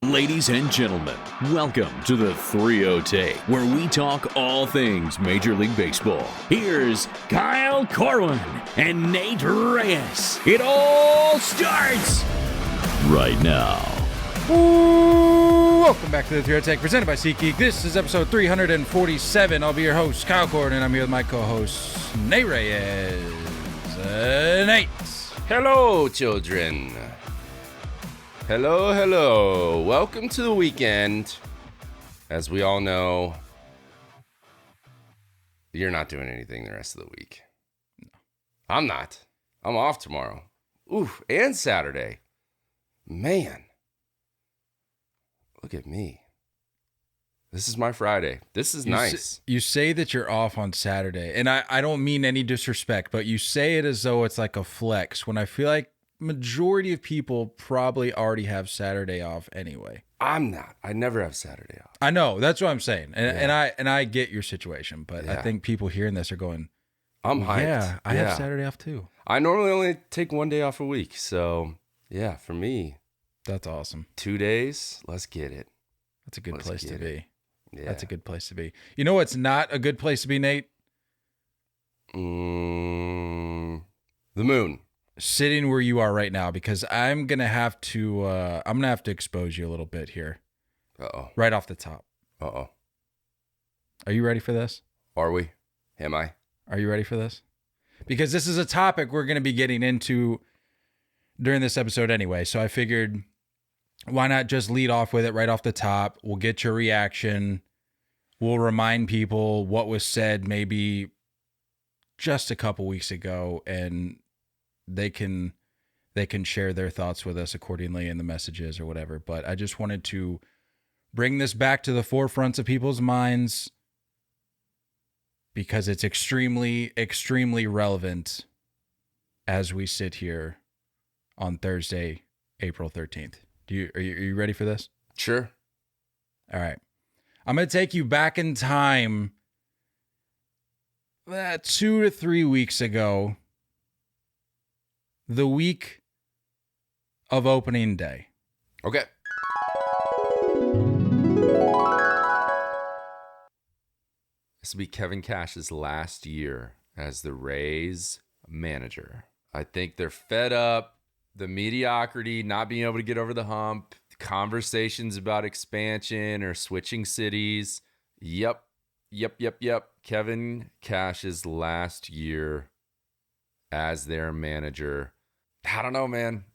Ladies and gentlemen, welcome to the 3-0 Take, where we talk all things Major League Baseball. Here's Kyle Corwin and Nate Arraez. It all starts right now. Welcome back to the 3-0 Take, presented by SeatGeek. This is episode 347. I'll be your host, Kyle Corwin, and I'm here with my co-host, Nate Arraez. Nate. Hello, children. Hello. Welcome to the weekend. As we all know, you're not doing anything the rest of the week. No. I'm not. I'm off tomorrow. Oof, and Saturday. Man. Look at me. This is my Friday. This is nice. You say that you're off on Saturday, and I don't mean any disrespect, but you say it as though it's like a flex, when I feel like majority of people probably already have Saturday off anyway. I'm not. I never have Saturday off. I know. That's what I'm saying. And I get your situation, but I think people hearing this are going, I'm hyped. Yeah, I have Saturday off too. I normally only take one day off a week. So, yeah, for me. That's awesome. 2 days. Let's get it. That's a good place to be. Yeah. That's a good place to be. You know what's not a good place to be, Nate? The moon. Sitting where you are right now, because I'm gonna have to expose you a little bit here. Uh-oh. Right off the top. Uh-oh. Are you ready for this? Are we? Am I? Are you ready for this? Because this is a topic we're gonna be getting into during this episode anyway. So I figured, why not just lead off with it right off the top? We'll get your reaction. We'll remind people what was said maybe just a couple weeks ago, and they can share their thoughts with us accordingly in the messages or whatever. But I just wanted to bring this back to the forefronts of people's minds because it's extremely, extremely relevant as we sit here on Thursday, April 13th. Are you ready for this? Sure. All right. I'm going to take you back in time 2 to 3 weeks ago, the week of opening day. Okay. This will be Kevin Cash's last year as the Rays manager. I think they're fed up. The mediocrity, not being able to get over the hump, conversations about expansion or switching cities. Yep. Kevin Cash's last year as their manager. I don't know, man.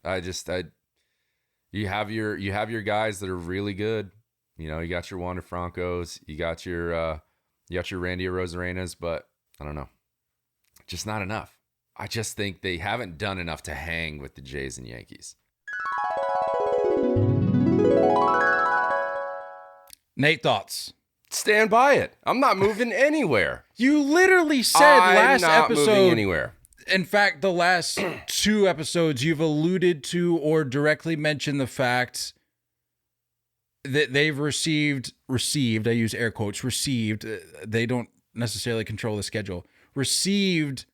You have your guys that are really good. You know, you got your Wander Francos, you got your Randy Arozarenas, but I don't know. Just not enough. I just think they haven't done enough to hang with the Jays and Yankees. Nate, thoughts? Stand by it. I'm not moving anywhere. You literally said last I'm not episode. moving anywhere. In fact, the last 2 episodes, you've alluded to or directly mentioned the fact that they've received, I use air quotes, received, they don't necessarily control the schedule, received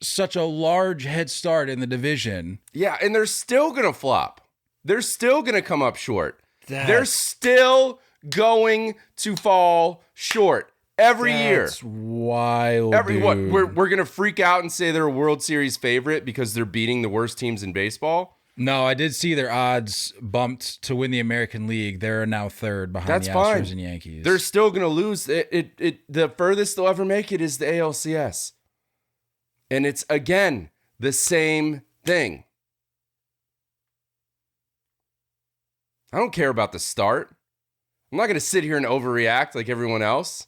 such a large head start in the division. Yeah, and they're still going to flop. They're still going to come up short. They're still going to fall short every year. That's wild, dude. What, we're going to freak out and say they're a World Series favorite because they're beating the worst teams in baseball? No, I did see their odds bumped to win the American League. They're now third behind the Astros and Yankees. They're still going to lose. The furthest they'll ever make it is the ALCS. And it's, again, the same thing. I don't care about the start. I'm not going to sit here and overreact like everyone else.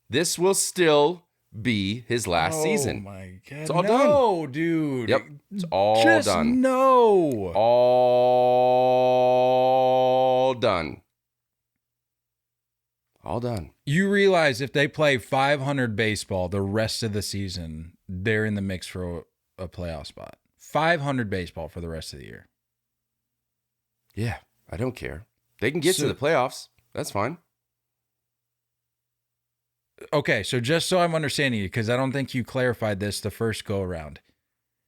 This will still be his last season. Oh, my God. It's all done. No, dude. Yep. It's all Just done. No. All done. All done. You realize if they play 500 baseball the rest of the season, they're in the mix for a playoff spot. 500 baseball for the rest of the year. Yeah, I don't care. They can get to the playoffs. That's fine. Okay, so just so I'm understanding you, because I don't think you clarified this the first go around.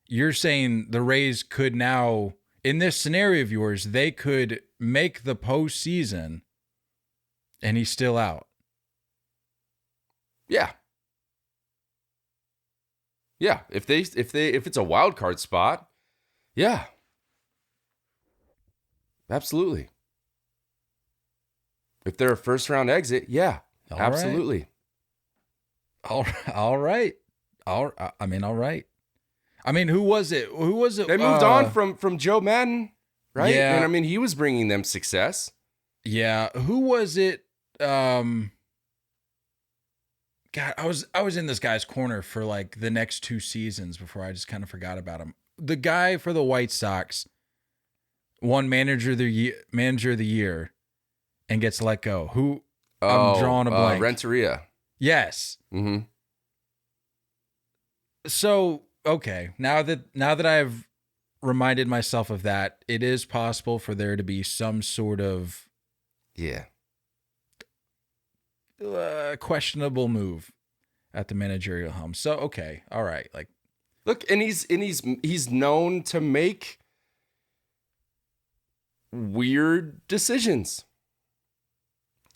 You're saying the Rays could now, in this scenario of yours, they could make the postseason and he's still out. Yeah. Yeah. If it's a wild card spot, yeah. Absolutely. If they're a first round exit, yeah. All absolutely. Right. All right. All right. I mean, who was it? They moved on from Joe Madden, right? Yeah. And I mean, he was bringing them success. Yeah. Who was it? God, I was in this guy's corner for like the next 2 seasons before I just kind of forgot about him. The guy for the White Sox won manager of the year and gets let go. Who? I'm drawing a blank. Renteria. Yes. Mm-hmm. So, okay, now that I've reminded myself of that, it is possible for there to be some sort of questionable move at the managerial helm. So, okay, all right, like, look, and he's known to make weird decisions.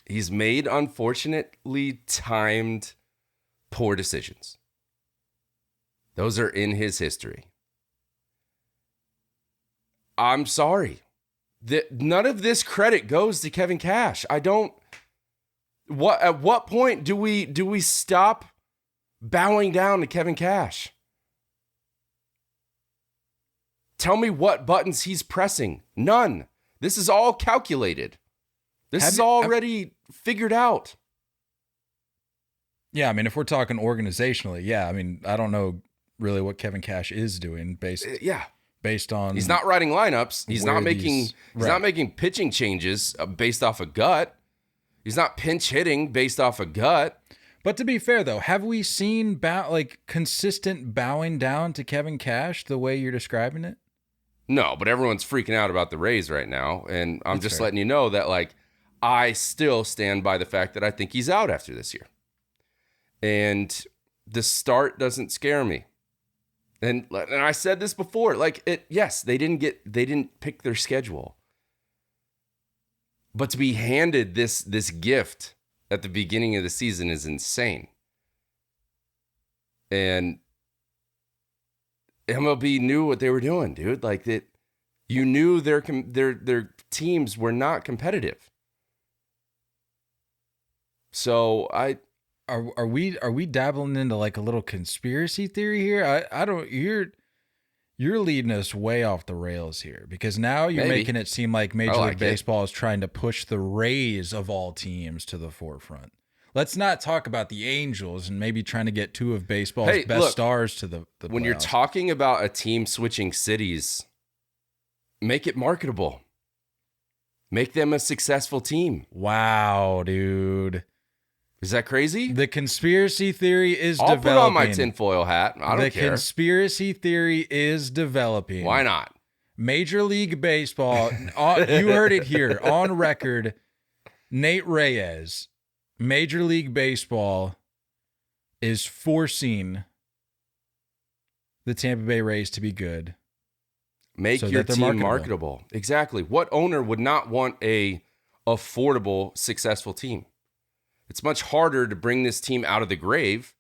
He's made unfortunately timed poor decisions. Those are in his history. I'm sorry. None of this credit goes to Kevin Cash. At what point do we stop bowing down to Kevin Cash? Tell me what buttons he's pressing. None. This is all calculated. This is already figured out. Yeah, I mean, if we're talking organizationally, yeah, I mean, I don't know really what Kevin Cash is doing based on he's not writing lineups. He's not making pitching changes based off a gut. He's not pinch hitting based off a gut. But to be fair though, have we seen consistent bowing down to Kevin Cash the way you're describing it? No, but everyone's freaking out about the Rays right now, and I'm just letting you know that like I still stand by the fact that I think he's out after this year. And the start doesn't scare me. And I said this before, yes, they didn't pick their schedule. But to be handed this gift at the beginning of the season is insane. And MLB knew what they were doing, dude. Like that, you knew their teams were not competitive. So Are we dabbling into like a little conspiracy theory here? I don't. You're leading us way off the rails here because now you're making it seem like Major League Baseball is trying to push the Rays of all teams to the forefront. Let's not talk about the Angels and maybe trying to get 2 of baseball's best stars to the when playoffs. You're talking about a team switching cities, make it marketable. Make them a successful team. Wow, dude. Is that crazy? The conspiracy theory is I'll developing. put on my tinfoil hat. I don't care. The conspiracy theory is developing. Why not? Major League Baseball, you heard it here on record, Nate Arraez, Major League Baseball is forcing the Tampa Bay Rays to be good. Make your team marketable. Exactly. What owner would not want a affordable, successful team? It's much harder to bring this team out of the grave.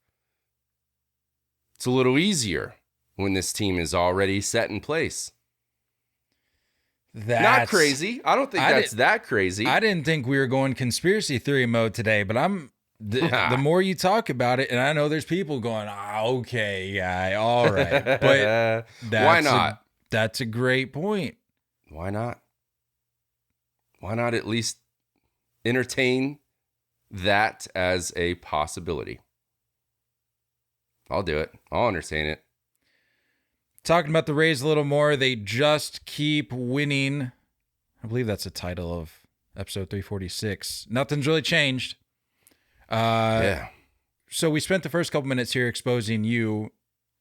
It's a little easier when this team is already set in place. Not crazy. I don't think that's that crazy. I didn't think we were going conspiracy theory mode today, but the more you talk about it, and I know there's people going, okay, guy, all right. But why not? That's a great point. Why not? Why not at least entertain that as a possibility? I'll do it. I'll entertain it. Talking about the Rays a little more, they just keep winning. I believe that's the title of episode 346. Nothing's really changed. Yeah. So we spent the first couple minutes here exposing you.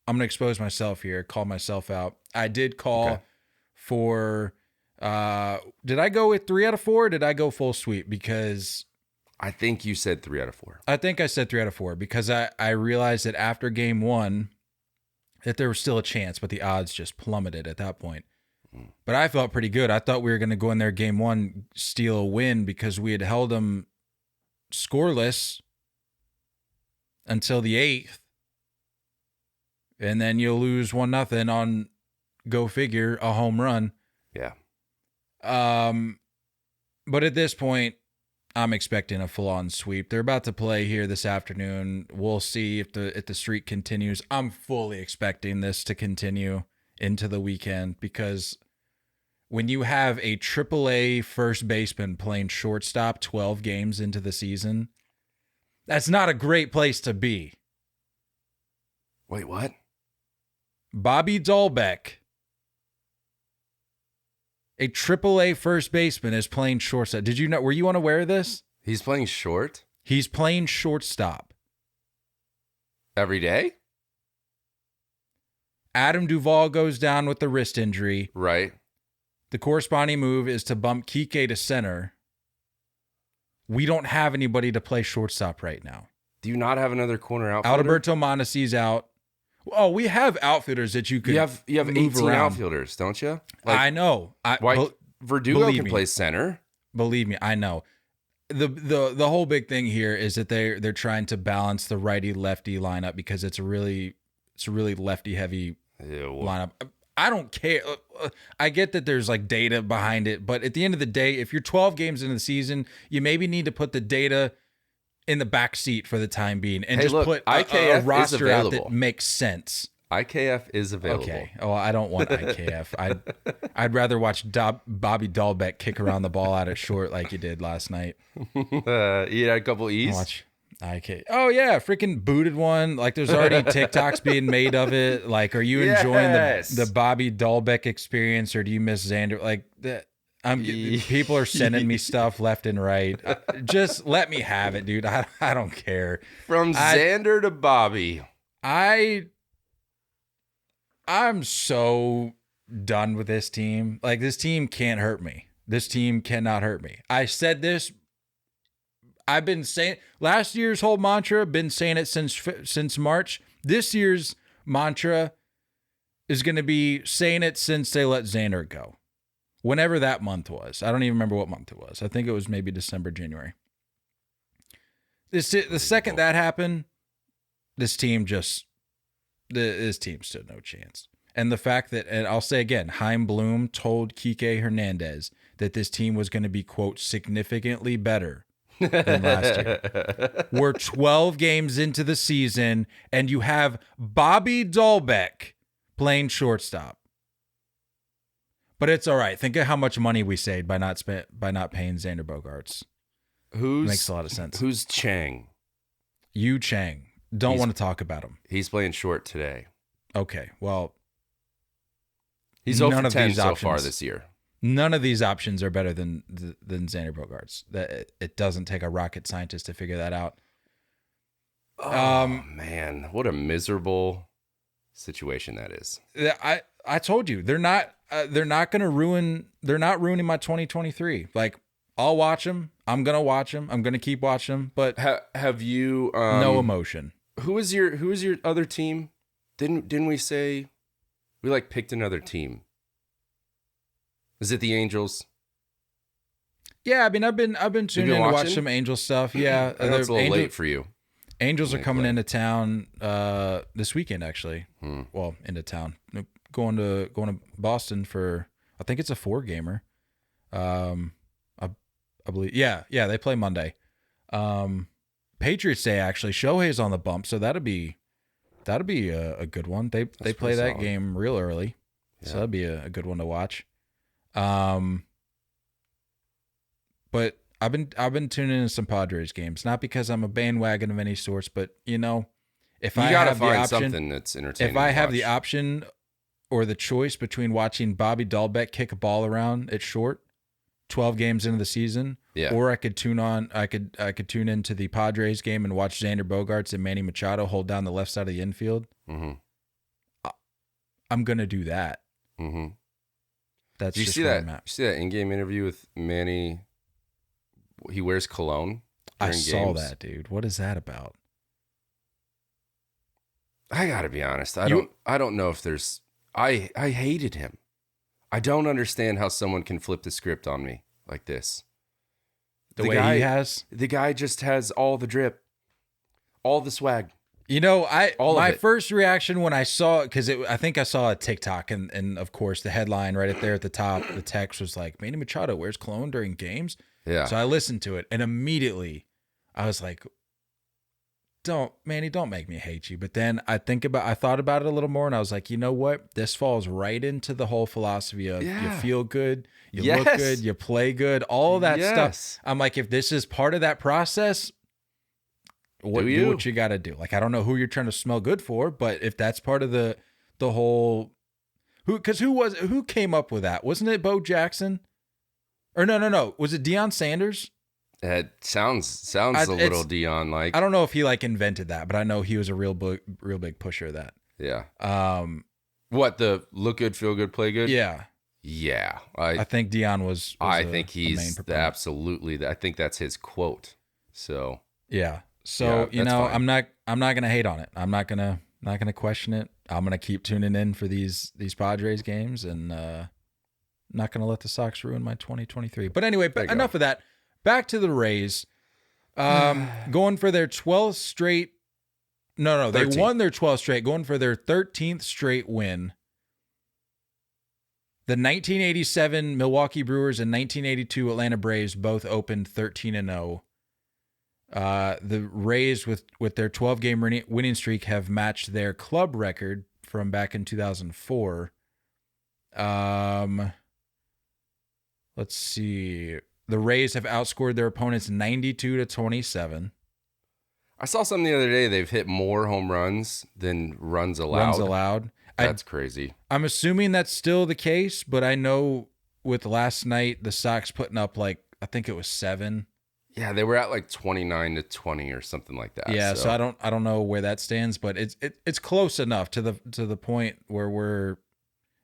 I'm going to expose myself here, call myself out. I did call for, did I go with 3 out of 4? Or did I go full sweep? Because I think you said 3 out of 4. I think I said 3 out of 4 because I realized that after game 1 that there was still a chance, but the odds just plummeted at that point. But I felt pretty good. I thought we were going to go in there game one, steal a win because we had held them scoreless until the 8th. And then you'll lose 1-0 on, go figure, a home run. Yeah. But at this point, I'm expecting a full-on sweep. They're about to play here this afternoon. We'll see if the streak continues. I'm fully expecting this to continue into the weekend because when you have a AAA first baseman playing shortstop 12 games into the season, that's not a great place to be. Wait, what? Bobby Dahlbeck, a AAA first baseman, is playing shortstop. Did you know? Were you unaware of this? He's playing short He's playing shortstop. every day? Adam Duvall goes down with the wrist injury. Right. The corresponding move is to bump Kike to center. We don't have anybody to play shortstop right now. Do you not have another corner outfielder? Alberto Mondesi's out. Oh, we have outfielders that you could You have move 18 around. outfielders, don't you? I know. Verdugo believe can me. play center. Believe me, I know. The whole big thing here is that they're trying to balance the righty lefty lineup because it's a really lefty heavy Ew. lineup. I don't care. I get that there's like data behind it, but at the end of the day, if you're 12 games into the season, you maybe need to put the data in the back seat for the time being and Hey, just look, put IKF a is roster out that available. makes sense. IKF is available. Okay. Oh, I don't want IKF. I'd rather watch Bobby Dahlbeck kick around the ball out at short like you did last night. You had a couple E's. Watch IK. Oh yeah, freaking booted one. Like there's already TikToks being made of it. Like, are you enjoying Yes. the Bobby Dahlbeck experience, or do you miss Xander? Like that. People are sending me stuff left and right. Just let me have it, dude. I don't care. From Xander to Bobby. I'm so done with this team. Like, this team can't hurt me. This team cannot hurt me. I said this. I've been saying last year's whole mantra. Been saying it since March. This year's mantra is going to be saying it since they let Xander go. Whenever that month was. I don't even remember what month it was. I think it was maybe December, January. The second that happened, this team stood no chance. And the fact that, and I'll say again, Chaim Bloom told Kike Hernandez that this team was going to be, quote, significantly better than last year. We're 12 games into the season, and you have Bobby Dahlbeck playing shortstop. But it's all right. Think of how much money we saved by not paying Xander Bogaerts. Makes a lot of sense. Who's Chang? Yu Chang. Don't want to talk about him. He's playing short today. Okay, well, He's none 0 for of 10 these so options- far this year. None of these options are better than Xander Bogaerts. That it doesn't take a rocket scientist to figure that out. Oh, man. What a miserable situation that is. I told you they're not going to ruin. They're not ruining my 2023. Like, I'll watch them. I'm gonna watch them. I'm gonna keep watching them. But Have you no emotion. Who is your other team? Didn't we say we picked another team? Is it the Angels? Yeah, I mean, I've been tuning in to watch some Angel stuff. Yeah, I know it's a little late for you. Angels are coming into town this weekend, actually. Well, into town, going to Boston for, I think it's a 4-gamer. I believe. Yeah, they play Monday. Patriots Day, actually. Shohei's on the bump, so that'll be a good one. They play that game real early, so that'd be a good one to watch. But I've been tuning in some Padres games, not because I'm a bandwagon of any sorts, but if I gotta have the find option, something that's entertaining. if I to have the watch. option or the choice between watching Bobby Dahlbeck kick a ball around at short, 12 games into the season, or I could tune into the Padres game and watch Xander Bogaerts and Manny Machado hold down the left side of the infield. Mm-hmm. I'm gonna do that. Mm-hmm. That's Did you just see where that? I'm at. You see that in-game interview with Manny? He wears cologne. I during saw games. that, dude. What is that about? I gotta be honest. I don't know if there's. I hated him. I don't understand how someone can flip the script on me like this. The way he has. The guy just has all the drip, all the swag. You know, my it. first reaction when I saw it, because I think I saw a TikTok, and of course the headline right there at the top, the text was like, Manny Machado wears cologne during games. Yeah. So I listened to it, and immediately I was like, don't make me hate you. But then I thought about it a little more, and I was like, you know what? This falls right into the whole philosophy of you feel good, you look good, you play good, all that stuff. I'm like, if this is part of that process, do what you got to do. Like, I don't know who you're trying to smell good for, but if that's part of the whole, who came up with that? Wasn't it Bo Jackson? Or no. Was it Deion Sanders? It sounds a little Deion like. I don't know if he like invented that, but I know he was a real big pusher of that. Yeah. What, the look good, feel good, play good? Yeah. Yeah. I think Deion was I think he's absolutely. I think that's his quote. So yeah. So yeah, fine. I'm not gonna hate on it. I'm not gonna question it. I'm gonna keep tuning in for these Padres games, and not gonna let the Sox ruin my 2023. But anyway, enough of that. Back to the Rays. Going for their 12th straight. No, they won their 12th straight. Going for their 13th straight win. The 1987 Milwaukee Brewers and 1982 Atlanta Braves both opened 13-0. The Rays, with their 12-game winning streak, have matched their club record from back in 2004. Let's see. The Rays have outscored their opponents 92-27. I saw something the other day. They've hit more home runs than runs allowed. That's crazy. I'm assuming that's still the case, but I know with last night, the Sox putting up I think it was 7. Yeah, they were at 29-20 or something like that. Yeah, so I don't know where that stands, but it's close enough to the point where we're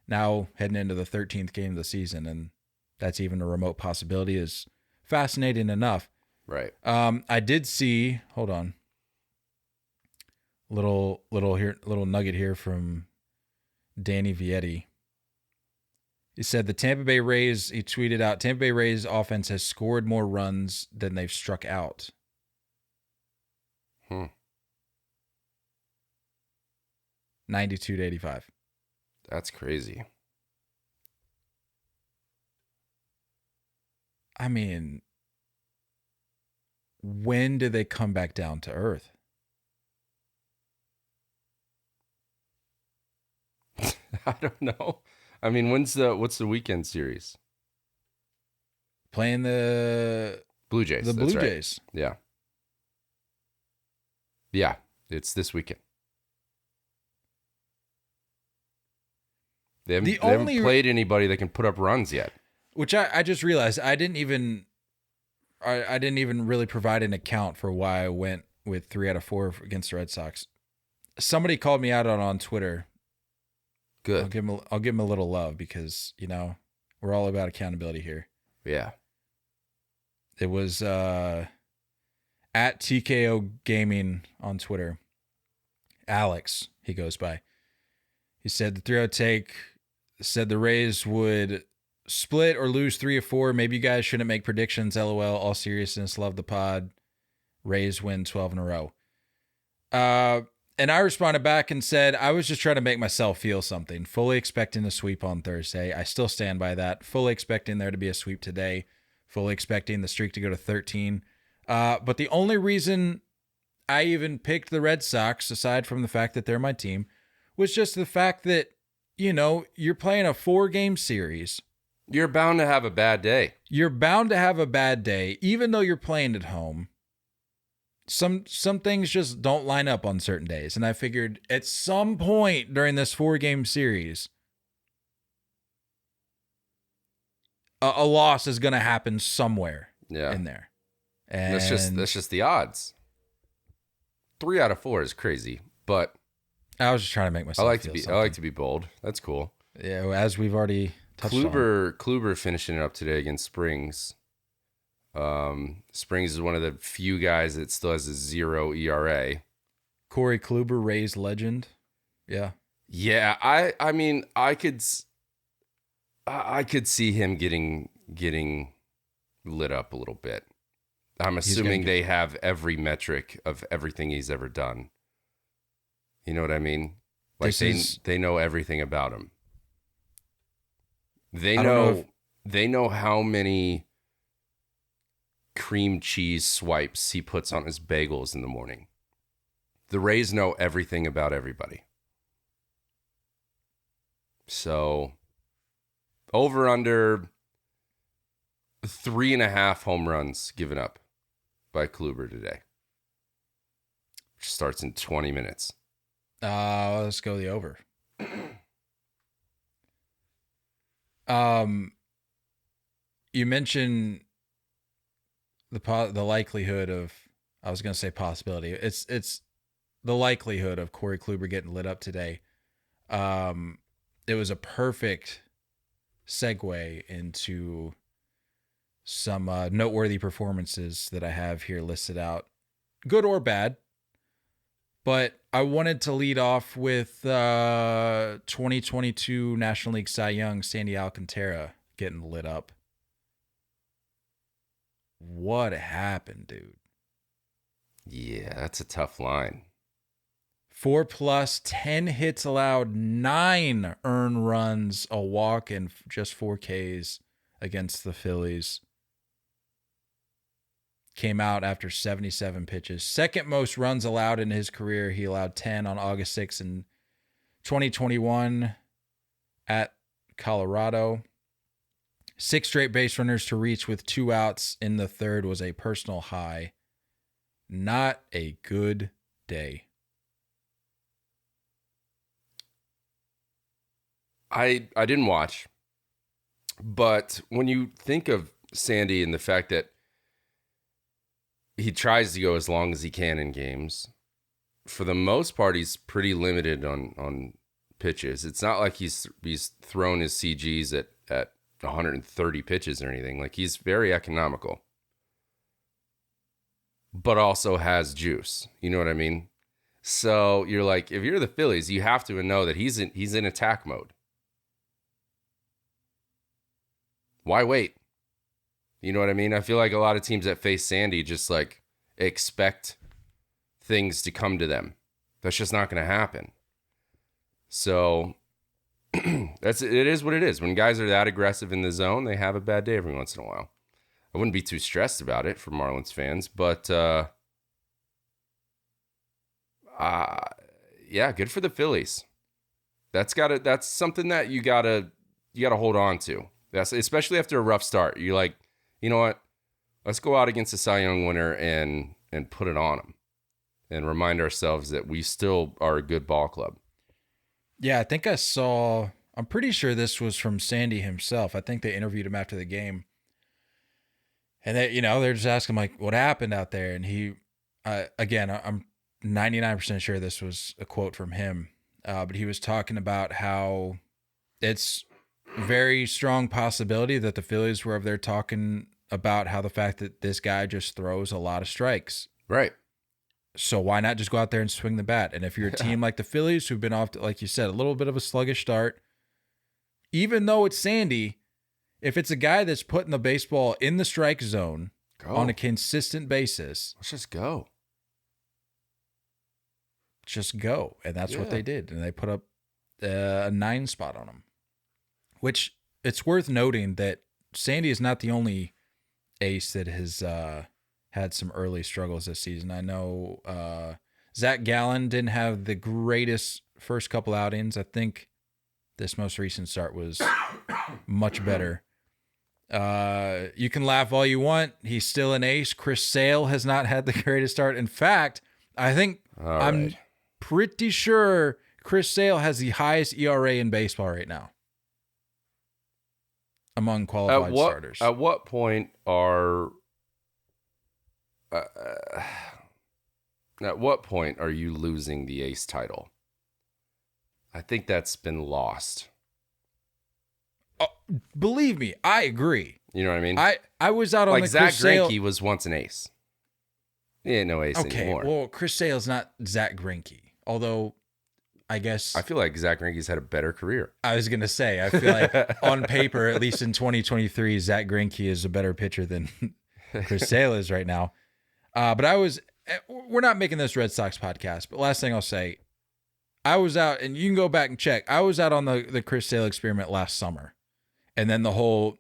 now heading into the 13th game of the season, and that's even a remote possibility is fascinating enough. Right. I did see. Hold on. Little nugget here from Danny Vietti. He said the Tampa Bay Rays. He tweeted out, Tampa Bay Rays offense has scored more runs than they've struck out. 92-85. That's crazy. I mean, when do they come back down to earth? I don't know. I mean, what's the weekend series? Playing the Blue Jays. The Blue Jays. Yeah. Yeah, it's this weekend. They haven't played anybody that can put up runs yet. Which I just realized I didn't even really provide an account for why I went with 3 out of 4 against the Red Sox. Somebody called me out on Twitter. Good. I'll give him a little love because, we're all about accountability here. Yeah. It was at TKO Gaming on Twitter. Alex, he goes by. He said the 3-0 take said the Rays would split or lose 3 or 4. Maybe you guys shouldn't make predictions. LOL. All seriousness. Love the pod. Rays win 12 in a row. And I responded back and said, I was just trying to make myself feel something. Fully expecting a sweep on Thursday. I still stand by that. Fully expecting there to be a sweep today. Fully expecting the streak to go to 13. But the only reason I even picked the Red Sox, aside from the fact that they're my team, was just the fact that, you're playing a 4-game series. You're bound to have a bad day. You're bound to have a bad day, even though you're playing at home. Some things just don't line up on certain days. And I figured at some point during this 4-game series, a loss is going to happen somewhere in there. And that's just the odds. 3 out of 4 is crazy, but I was just trying to make myself I like to be bold. That's cool. Yeah, as we've already touched on. Kluber finishing it up today against Springs. Springs is one of the few guys that still has a 0 ERA. Corey Kluber, Rays legend. Yeah. Yeah, I mean, I could. I could see him getting lit up a little bit. I'm assuming they have every metric of everything he's ever done. You know what I mean? Like they know everything about him. They know how many cream cheese swipes he puts on his bagels in the morning. The Rays know everything about everybody. So over under 3.5 home runs given up by Kluber today. Which starts in 20 minutes. Let's go the over. You mentioned the likelihood of, I was going to say possibility. It's the likelihood of Corey Kluber getting lit up today. It was a perfect segue into some noteworthy performances that I have here listed out, good or bad. But I wanted to lead off with 2022 National League Cy Young Sandy Alcantara getting lit up. What happened, dude? Yeah, that's a tough line. 4+, 10 hits allowed, 9 earned runs, a walk, and just 4 Ks against the Phillies. Came out after 77 pitches. Second most runs allowed in his career. He allowed 10 on August 6th in 2021 at Colorado. 6 straight base runners to reach with 2 outs in the third was a personal high. Not a good day. I didn't watch, but when you think of Sandy and the fact that he tries to go as long as he can in games, for the most part, he's pretty limited on pitches. It's not like he's thrown his CGs at 130 pitches or anything. Like, he's very economical, but also has juice. You know what I mean? So you're like, if you're the Phillies, you have to know that he's in attack mode. Why wait? You know what I mean? I feel like a lot of teams that face Sandy just like expect things to come to them. That's just not going to happen. So it is what it is. When guys are that aggressive in the zone, they have a bad day every once in a while. I wouldn't be too stressed about it for Marlins fans, but yeah, good for the Phillies. That's something that you gotta hold on to. That's especially after a rough start. You're like, you know what? Let's go out against the Cy Young winner and put it on them, and remind ourselves that we still are a good ball club. Yeah, I think I'm pretty sure this was from Sandy himself. I think they interviewed him after the game. And they're just asking him, like, what happened out there? And he, again, I'm 99% sure this was a quote from him. But he was talking about how it's very strong possibility that the Phillies were over there talking about how the fact that this guy just throws a lot of strikes. Right. So why not just go out there and swing the bat? And if you're a team like the Phillies, who've been off, like you said, a little bit of a sluggish start, even though it's Sandy, if it's a guy that's putting the baseball in the strike zone on a consistent basis, let's just go. Just go. And that's what they did. And they put up a 9 spot on him, which it's worth noting that Sandy is not the only ace that has had some early struggles this season. I know Zach Gallen didn't have the greatest first couple outings. I think this most recent start was much better. You can laugh all you want. He's still an ace. Chris Sale has not had the greatest start. In fact, I'm pretty sure Chris Sale has the highest ERA in baseball right now among qualified starters. At what point are you losing the ace title? I think that's been lost. Believe me, I agree. You know what I mean? I was out on like the Zach Chris Sale. Greinke was once an ace. He ain't no ace anymore. Well, Chris Sale's not Zach Greinke. Although I guess I feel like Zach Greinke's had a better career. I was going to say, I feel like on paper, at least in 2023, Zach Greinke is a better pitcher than Chris Sale is right now. But we're not making this Red Sox podcast, but last thing I'll say, I was out, and you can go back and check. I was out on the Chris Sale experiment last summer. And then the whole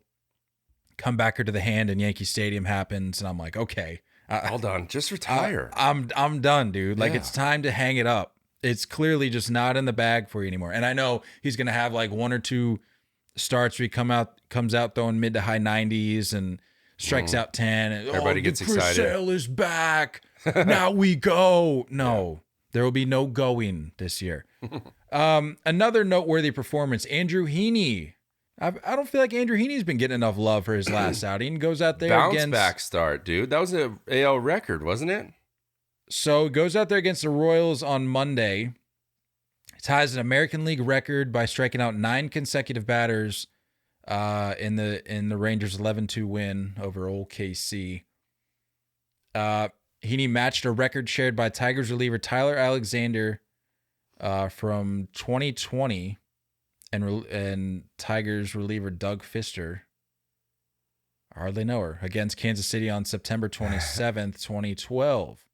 comebacker to the hand in Yankee Stadium happens. And I'm like, okay. Hold on. Just retire. I'm done, dude. Like, Yeah. it's time to hang it up. It's clearly just not in the bag for you anymore. And I know he's going to have like one or two starts where he comes out throwing mid to high 90s and strikes out 10. And, Everybody gets Chris excited. Sale is back. Now we go. No, there will be no going this year. Another noteworthy performance, Andrew Heaney. I don't feel like Andrew Heaney's been getting enough love for his last outing. Goes out there Bounce against back start, dude. That was an AL record, wasn't it? So goes out there against the Royals on Monday. Ties an American League record by striking out 9 consecutive batters in the Rangers' 11-2 win over old KC. Heaney matched a record shared by Tigers reliever Tyler Alexander from 2020 and Tigers reliever Doug Fister. I hardly know her. Against Kansas City on September 27th, 2012.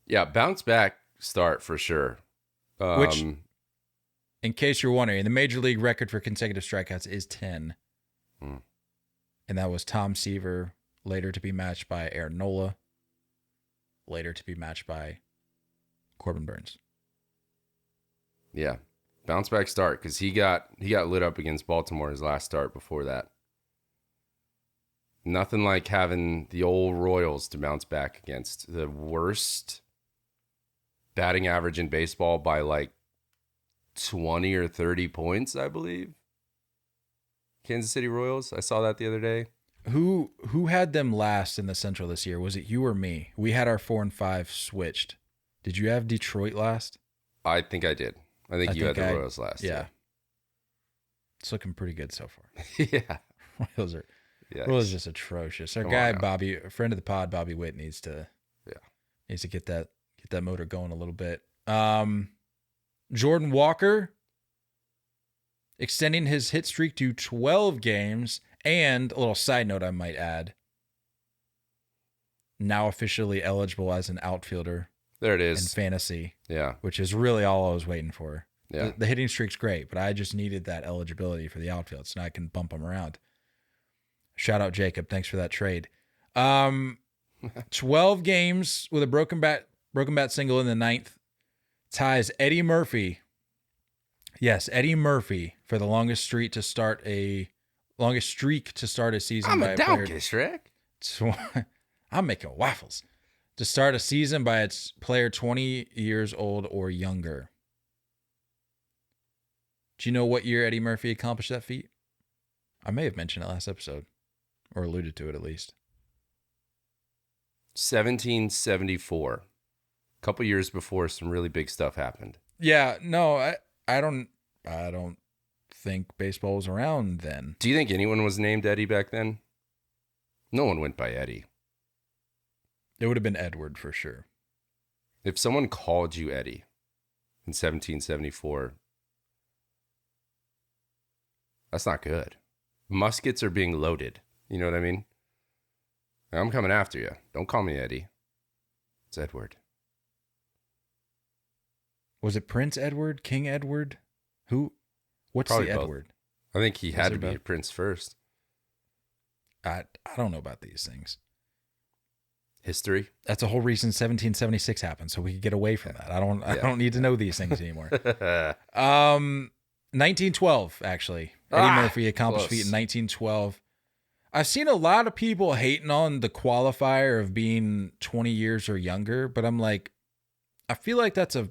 Yeah, bounce back start for sure. Which, in case you're wondering, the major league record for consecutive strikeouts is 10. And that was Tom Seaver, later to be matched by Aaron Nola, later to be matched by Corbin Burns. Yeah, bounce back start because he got lit up against Baltimore his last start before that. Nothing like having the old Royals to bounce back against. The worst batting average in baseball by like 20 or 30 points, I believe. Kansas City Royals. I saw that the other day. Who had them last in the Central this year? Was it you or me? We had our 4 and 5 switched. Did you have Detroit last? I think I did. I think you had the Royals last. Yeah. It's looking pretty good so far. Yeah. Royals are just atrocious. Our Come guy on now. Bobby, a friend of the pod, Bobby Witt, needs to get that motor going a little bit. Jordan Walker extending his hit streak to 12 games, and a little side note I might add, now officially eligible as an outfielder There it in is. fantasy, Yeah. which is really all I was waiting for. Yeah. The hitting streak's great, but I just needed that eligibility for the outfield so now I can bump him around. Shout out Jacob. Thanks for that trade. 12 games with a broken bat single in the 9th ties Eddie Murphy. Yes, Eddie Murphy for the longest streak to start a season I'm by a a player. donkey, Shrek. I'm making waffles. To start a season by its player 20 years old or younger. Do you know what year Eddie Murphy accomplished that feat? I may have mentioned it last episode, or alluded to it at least. 1774. A couple years before some really big stuff happened. Yeah, no, I don't think baseball was around then. Do you think anyone was named Eddie back then? No one went by Eddie. It would have been Edward for sure. If someone called you Eddie in 1774, that's not good. Muskets are being loaded. You know what I mean? I'm coming after you. Don't call me Eddie. It's Edward. Was it Prince Edward? King Edward? Who? What's Probably the both. Edward? I think he had to be both? a prince first. I don't know about these things. History. That's the whole reason 1776 happened, so we could get away from that. I don't need to know these things anymore. 1912, actually. Eddie Murphy accomplished close. feat in 1912. I've seen a lot of people hating on the qualifier of being 20 years or younger, but I'm like, I feel like that's a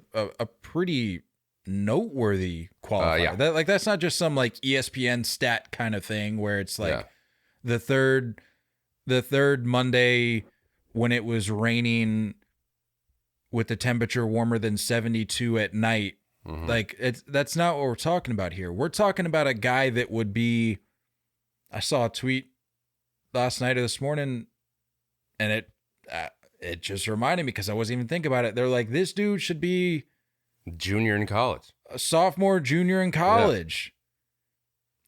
pretty noteworthy qualifier. Yeah. That's not just some like ESPN stat kind of thing where it's like the third Monday when it was raining with the temperature warmer than 72 at night. Mm-hmm. Like that's not what we're talking about here. We're talking about a guy that would be, I saw a tweet last night or this morning and it just reminded me because I wasn't even thinking about it. They're like, this dude should be Junior in college. A sophomore, junior in college. Yeah.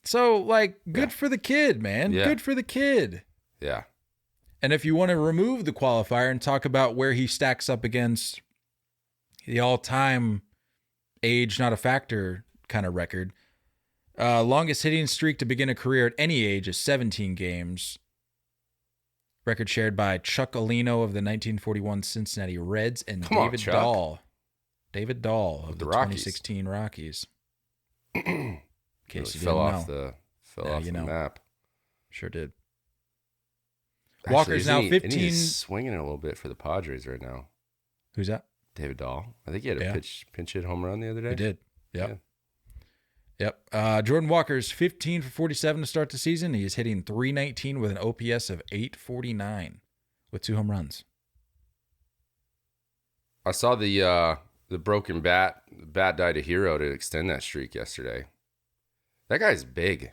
So, like, good for the kid, man. Yeah. Good for the kid. Yeah. And if you want to remove the qualifier and talk about where he stacks up against the all-time age not a factor kind of record, longest hitting streak to begin a career at any age is 17 games. Record shared by Chuck Alino of the 1941 Cincinnati Reds and David Dahl. David Dahl of the 2016 Rockies. In case you fell off the map. Sure did. Actually, Walker's now 15. He's swinging it a little bit for the Padres right now. Who's that? David Dahl. I think he had a pinch hit home run the other day. He did. Yep. Jordan Walker's 15 for 47 to start the season. He is hitting .319 with an OPS of .849 with 2 home runs. I saw the broken bat died a hero to extend that streak yesterday. That guy's big.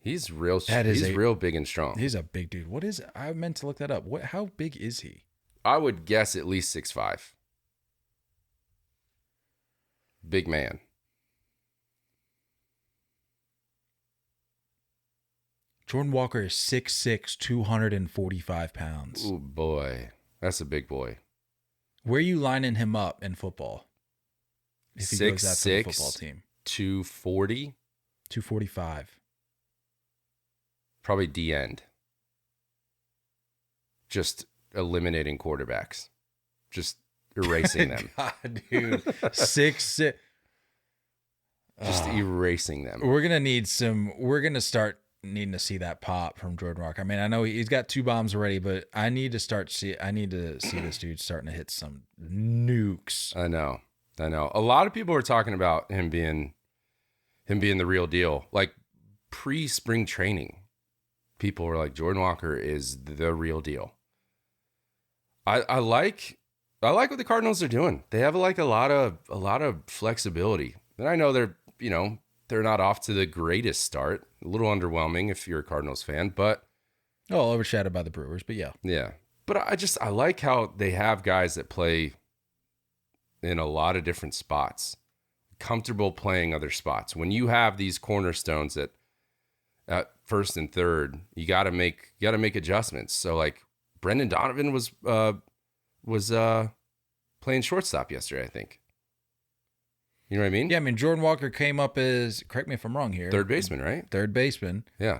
He's real. He's real big and strong. He's a big dude. What is? I meant to look that up. How big is he? I would guess at least 6'5". Big man. Jordan Walker is 6'6", 245 pounds. Oh boy, that's a big boy. Where are you lining him up in football? If he goes out to the football team, 240, 245. Probably D end. Just eliminating quarterbacks. Just erasing them. God, dude. 6'6". Just erasing them. We're gonna start needing to see that pop from Jordan Walker. I mean, I know he's got 2 bombs already, but I need to see this dude starting to hit some nukes. I know. A lot of people are talking about him being the real deal. Like pre-spring training, people were like, Jordan Walker is the real deal. I like what the Cardinals are doing. They have like a lot of flexibility. And I know they're not off to the greatest start. A little underwhelming if you're a Cardinals fan, but overshadowed by the Brewers, but yeah. Yeah. But I like how they have guys that play in a lot of different spots, comfortable playing other spots. When you have these cornerstones at first and third, you got to make adjustments. So like Brendan Donovan was playing shortstop yesterday, I think. You know what I mean? Yeah, I mean, Jordan Walker came up as, correct me if I'm wrong here, third baseman, right? Third baseman. Yeah.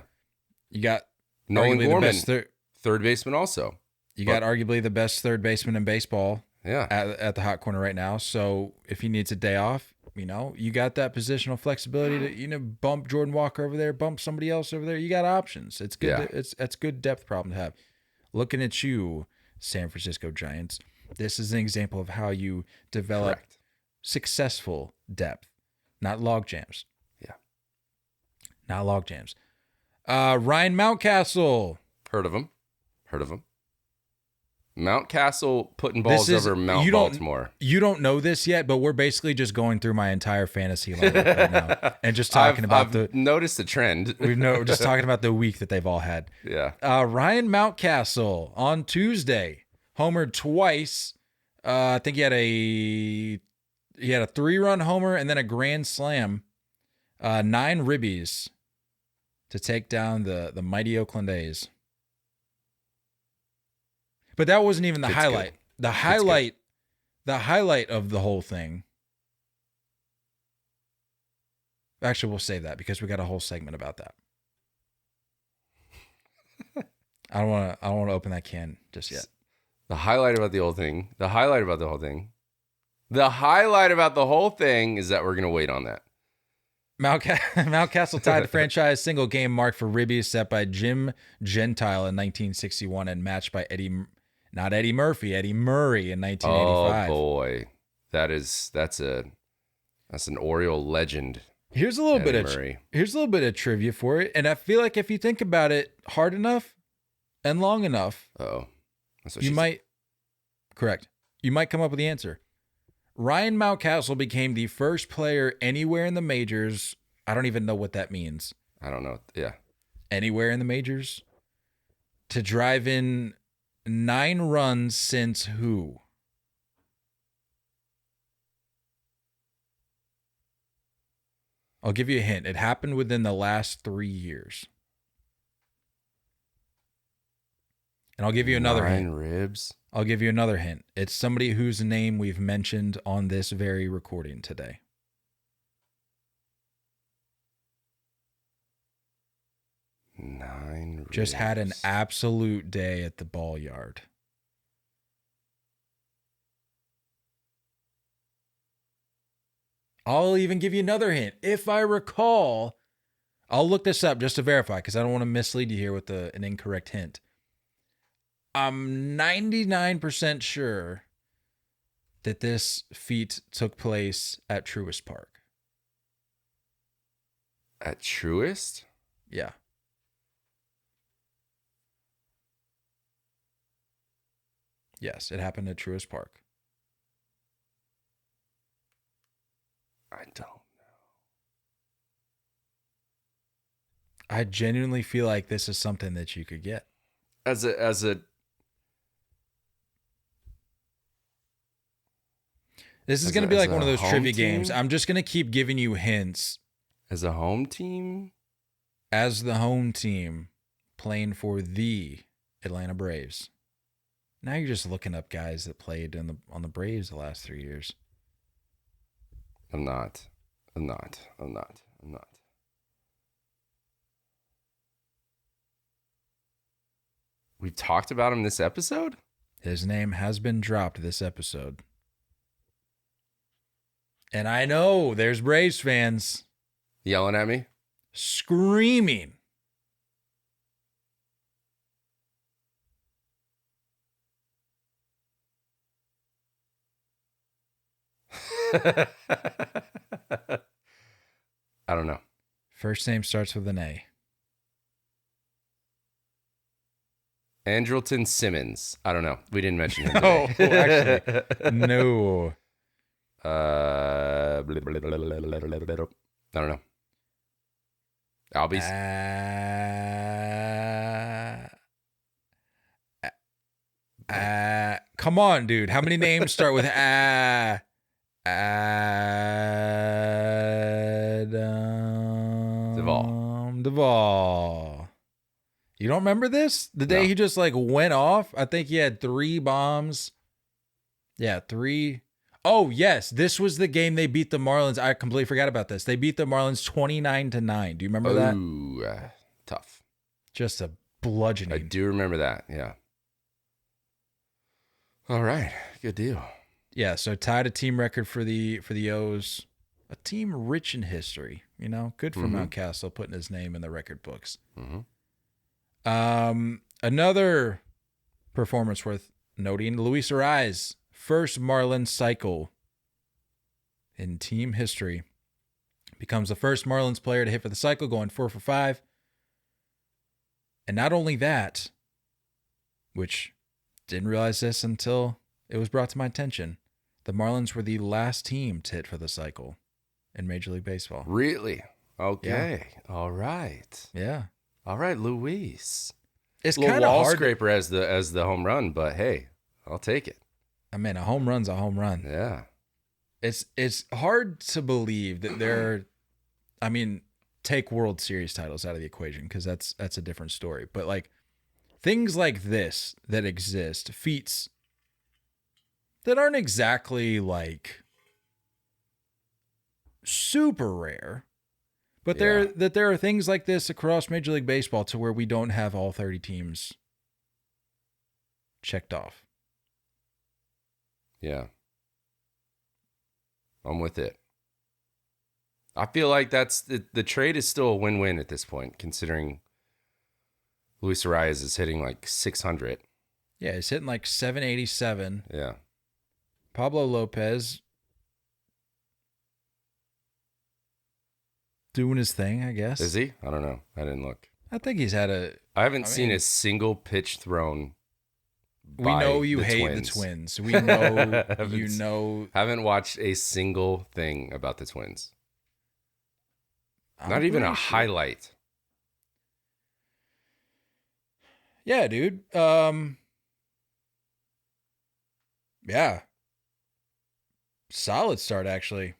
You got Nolan Gorman, third baseman also. You got arguably the best third baseman in baseball. Yeah. At the hot corner right now. So if he needs a day off, you got that positional flexibility to, bump Jordan Walker over there, bump somebody else over there. You got options. It's good. Yeah. It's good depth problem to have. Looking at you, San Francisco Giants, this is an example of how you develop successful depth, not log jams. Yeah. Not log jams. Ryan Mountcastle. Heard of him. Mountcastle putting balls over Mount Baltimore. You don't know this yet, but we're basically just going through my entire fantasy lineup right now and just talking I've noticed a trend. We're just talking about the week that they've all had. Yeah. Ryan Mountcastle on Tuesday homered twice. I think he had a 3-run homer and then a grand slam. 9 ribbies to take down the mighty Oakland A's. But that wasn't even the highlight. The highlight of the whole thing. Actually, we'll save that because we got a whole segment about that. I don't want to open that can just yet. The highlight about the whole thing is that we're going to wait on that. Mountcastle tied the franchise single game mark for ribbies set by Jim Gentile in 1961 and matched by Eddie Murray in 1985. Oh boy, that's an Oriole legend. Here's a little bit of trivia for it, and I feel like if you think about it hard enough and long enough, you might come up with the answer. Ryan Mountcastle became the first player anywhere in the majors. I don't even know what that means. I don't know. Yeah, anywhere in the majors to drive in 9 runs since who? I'll give you a hint. It happened within the last 3 years. And I'll give you another hint. 9 ribs. I'll give you another hint. It's somebody whose name we've mentioned on this very recording today. 9 ribs. Just had an absolute day at the ball yard. I'll even give you another hint. If I recall, I'll look this up just to verify because I don't want to mislead you here with an incorrect hint. I'm 99% sure that this feat took place at Truist Park. At Truist? Yeah. Yes, it happened at Truist Park. I don't know. I genuinely feel like this is something that you could get. As a This is going to be like one of those trivia team? games. I'm just going to keep giving you hints. As a home team? As the home team playing for the Atlanta Braves. Now you're just looking up guys that played on the Braves the last 3 years. I'm not. We talked about him this episode? His name has been dropped this episode. And I know there's Braves fans Yelling at me? screaming. I don't know. First name starts with an A. Andrelton Simmons. I don't know. We didn't mention him No, today. actually, no. I don't know. Albies. Come on, dude. How many names start with Duvall. You don't remember this? The day No. he just like went off? I think he had 3 bombs. Yeah, 3. Oh, yes. This was the game they beat the Marlins. I completely forgot about this. They beat the Marlins 29-9. Do you remember that? Ooh, tough. Just a bludgeoning. I do remember that. Yeah. All right. Good deal. Yeah, so tied a team record for the O's. A team rich in history, you know? Good for Mountcastle putting his name in the record books. Mm-hmm. Another performance worth noting, Luis Arraez, first Marlins cycle in team history. Becomes the first Marlins player to hit for the cycle, going 4 for 5. And not only that, which didn't realize this until it was brought to my attention, the Marlins were the last team to hit for the cycle in Major League Baseball. Really? Okay. Yeah. All right. Yeah. All right, Luis. It's kind of wall hard. scraper as the home run, but hey, I'll take it. I mean, a home run's a home run. Yeah. It's hard to believe that there. I mean, take World Series titles out of the equation because that's a different story. But like things like this that exist, feats that aren't exactly like super rare, but there are things like this across Major League Baseball to where we don't have all 30 teams checked off. Yeah. I'm with it. I feel like that's the trade is still a win-win at this point, considering Luis Arraez is hitting like 600. Yeah, he's hitting like 787. Yeah. Pablo Lopez doing his thing, I guess. Is he? I don't know. I didn't look. I think he's had a... I haven't seen a single pitch thrown We by know you the hate Twins. the Twins. We know you know... Haven't watched a single thing about the Twins. I'm Not even a pretty sure. highlight. Yeah, dude. Yeah. Solid start, actually.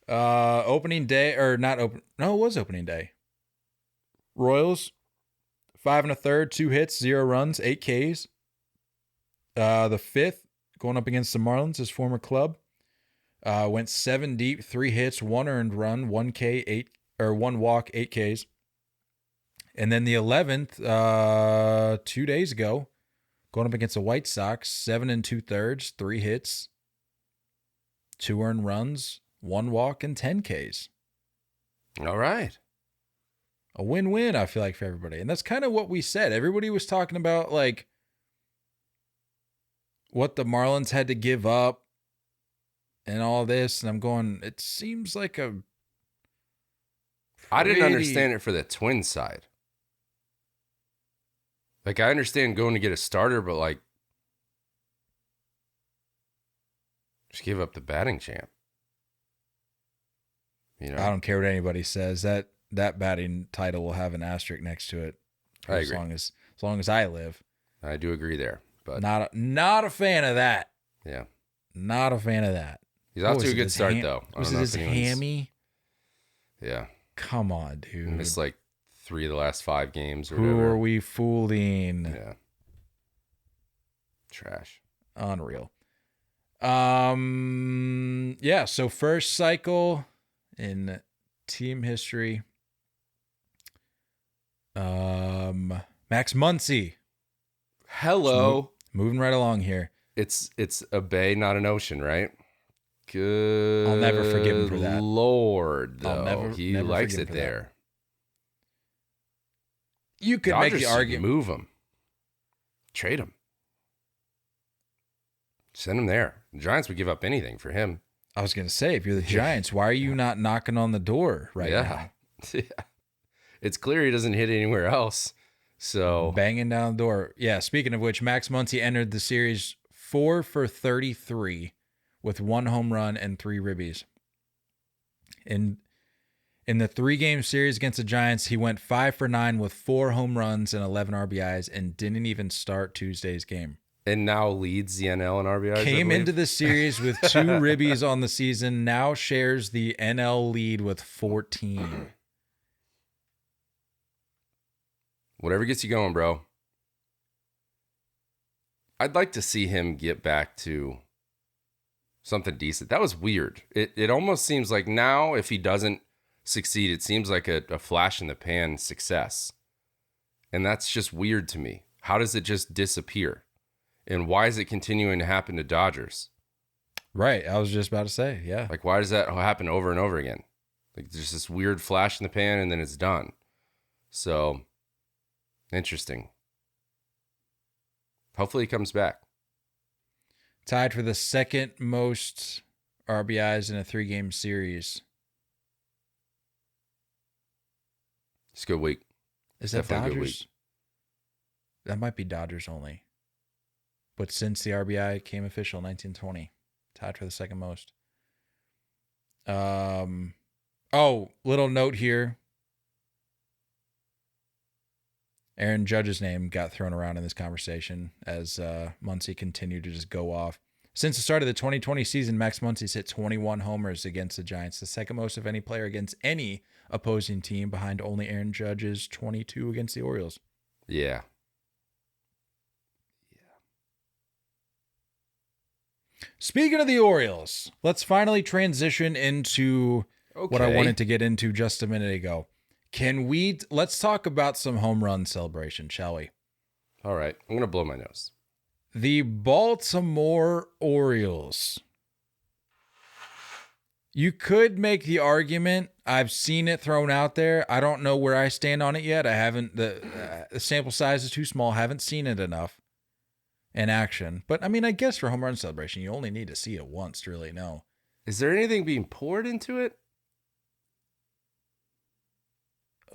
Opening day or not open? No, it was opening day. Royals, 5 1/3, 2 hits, 0 runs, 8 Ks. The fifth going up against the Marlins, his former club, went 7 deep, 3 hits, 1 earned run, 1 K, 1 walk, 8 Ks. And then the 11th, 2 days ago, going up against the White Sox, 7 2/3, 3 hits, 2 earned runs, 1 walk, and 10 Ks. All right. A win-win, I feel like, for everybody. And that's kind of what we said. Everybody was talking about, like, what the Marlins had to give up and all this. And I'm going, it seems like I didn't understand it for the Twins side. Like, I understand going to get a starter, but, like, just give up the batting champ. You know? I don't care what anybody says. That batting title will have an asterisk next to it. I agree. As long as I live. I do agree there, but not a fan of that. Yeah, not a fan of that. He's off to a good start though. Was it his hammy? Yeah. Come on, dude. Missed like 3 of the last 5 games or Who whatever. are we fooling? Yeah. Trash. Unreal. Yeah. So first cycle in team history. Max Muncy. Hello. Moving right along here. It's a bay, not an ocean, right? Good. I'll never forgive him for that. Lord, though. He never likes forgive it him for there. You could Dodgers make the should argument. Move him. Trade him. Send him there. The Giants would give up anything for him. I was going to say, if you're the Giants, why are you not knocking on the door right now? Yeah. It's clear he doesn't hit anywhere else. So banging down the door. Yeah, speaking of which, Max Muncy entered the series 4 for 33 with 1 home run and 3 ribbies. In the 3-game series against the Giants, he went 5 for 9 with 4 home runs and 11 RBIs and didn't even start Tuesday's game. And now leads the NL in RBIs. Came into the series with 2 ribbies on the season, now shares the NL lead with 14. Whatever gets you going, bro. I'd like to see him get back to something decent. That was weird. It almost seems like now, if he doesn't succeed, it seems like a flash in the pan success. And that's just weird to me. How does it just disappear? And why is it continuing to happen to Dodgers? Right. I was just about to say, yeah. Like, why does that happen over and over again? Like, there's this weird flash in the pan and then it's done. So, interesting. Hopefully he comes back. Tied for the second most RBIs in a 3-game series. It's a good week. Is that Definitely a good Dodgers? week. That might be Dodgers only. But since the RBI came official, 1920, tied for the second most. Little note here. Aaron Judge's name got thrown around in this conversation as Muncy continued to just go off. Since the start of the 2020 season, Max Muncy's hit 21 homers against the Giants, the second most of any player against any opposing team, behind only Aaron Judge's 22 against the Orioles. Yeah. Speaking of the Orioles, let's finally transition into what I wanted to get into just a minute ago. Let's talk about some home run celebration, shall we? All right. I'm going to blow my nose. The Baltimore Orioles. You could make the argument. I've seen it thrown out there. I don't know where I stand on it yet. I haven't. The sample size is too small. Haven't seen it enough in action. But I mean, I guess for home run celebration, you only need to see it once to really know. Is there anything being poured into it?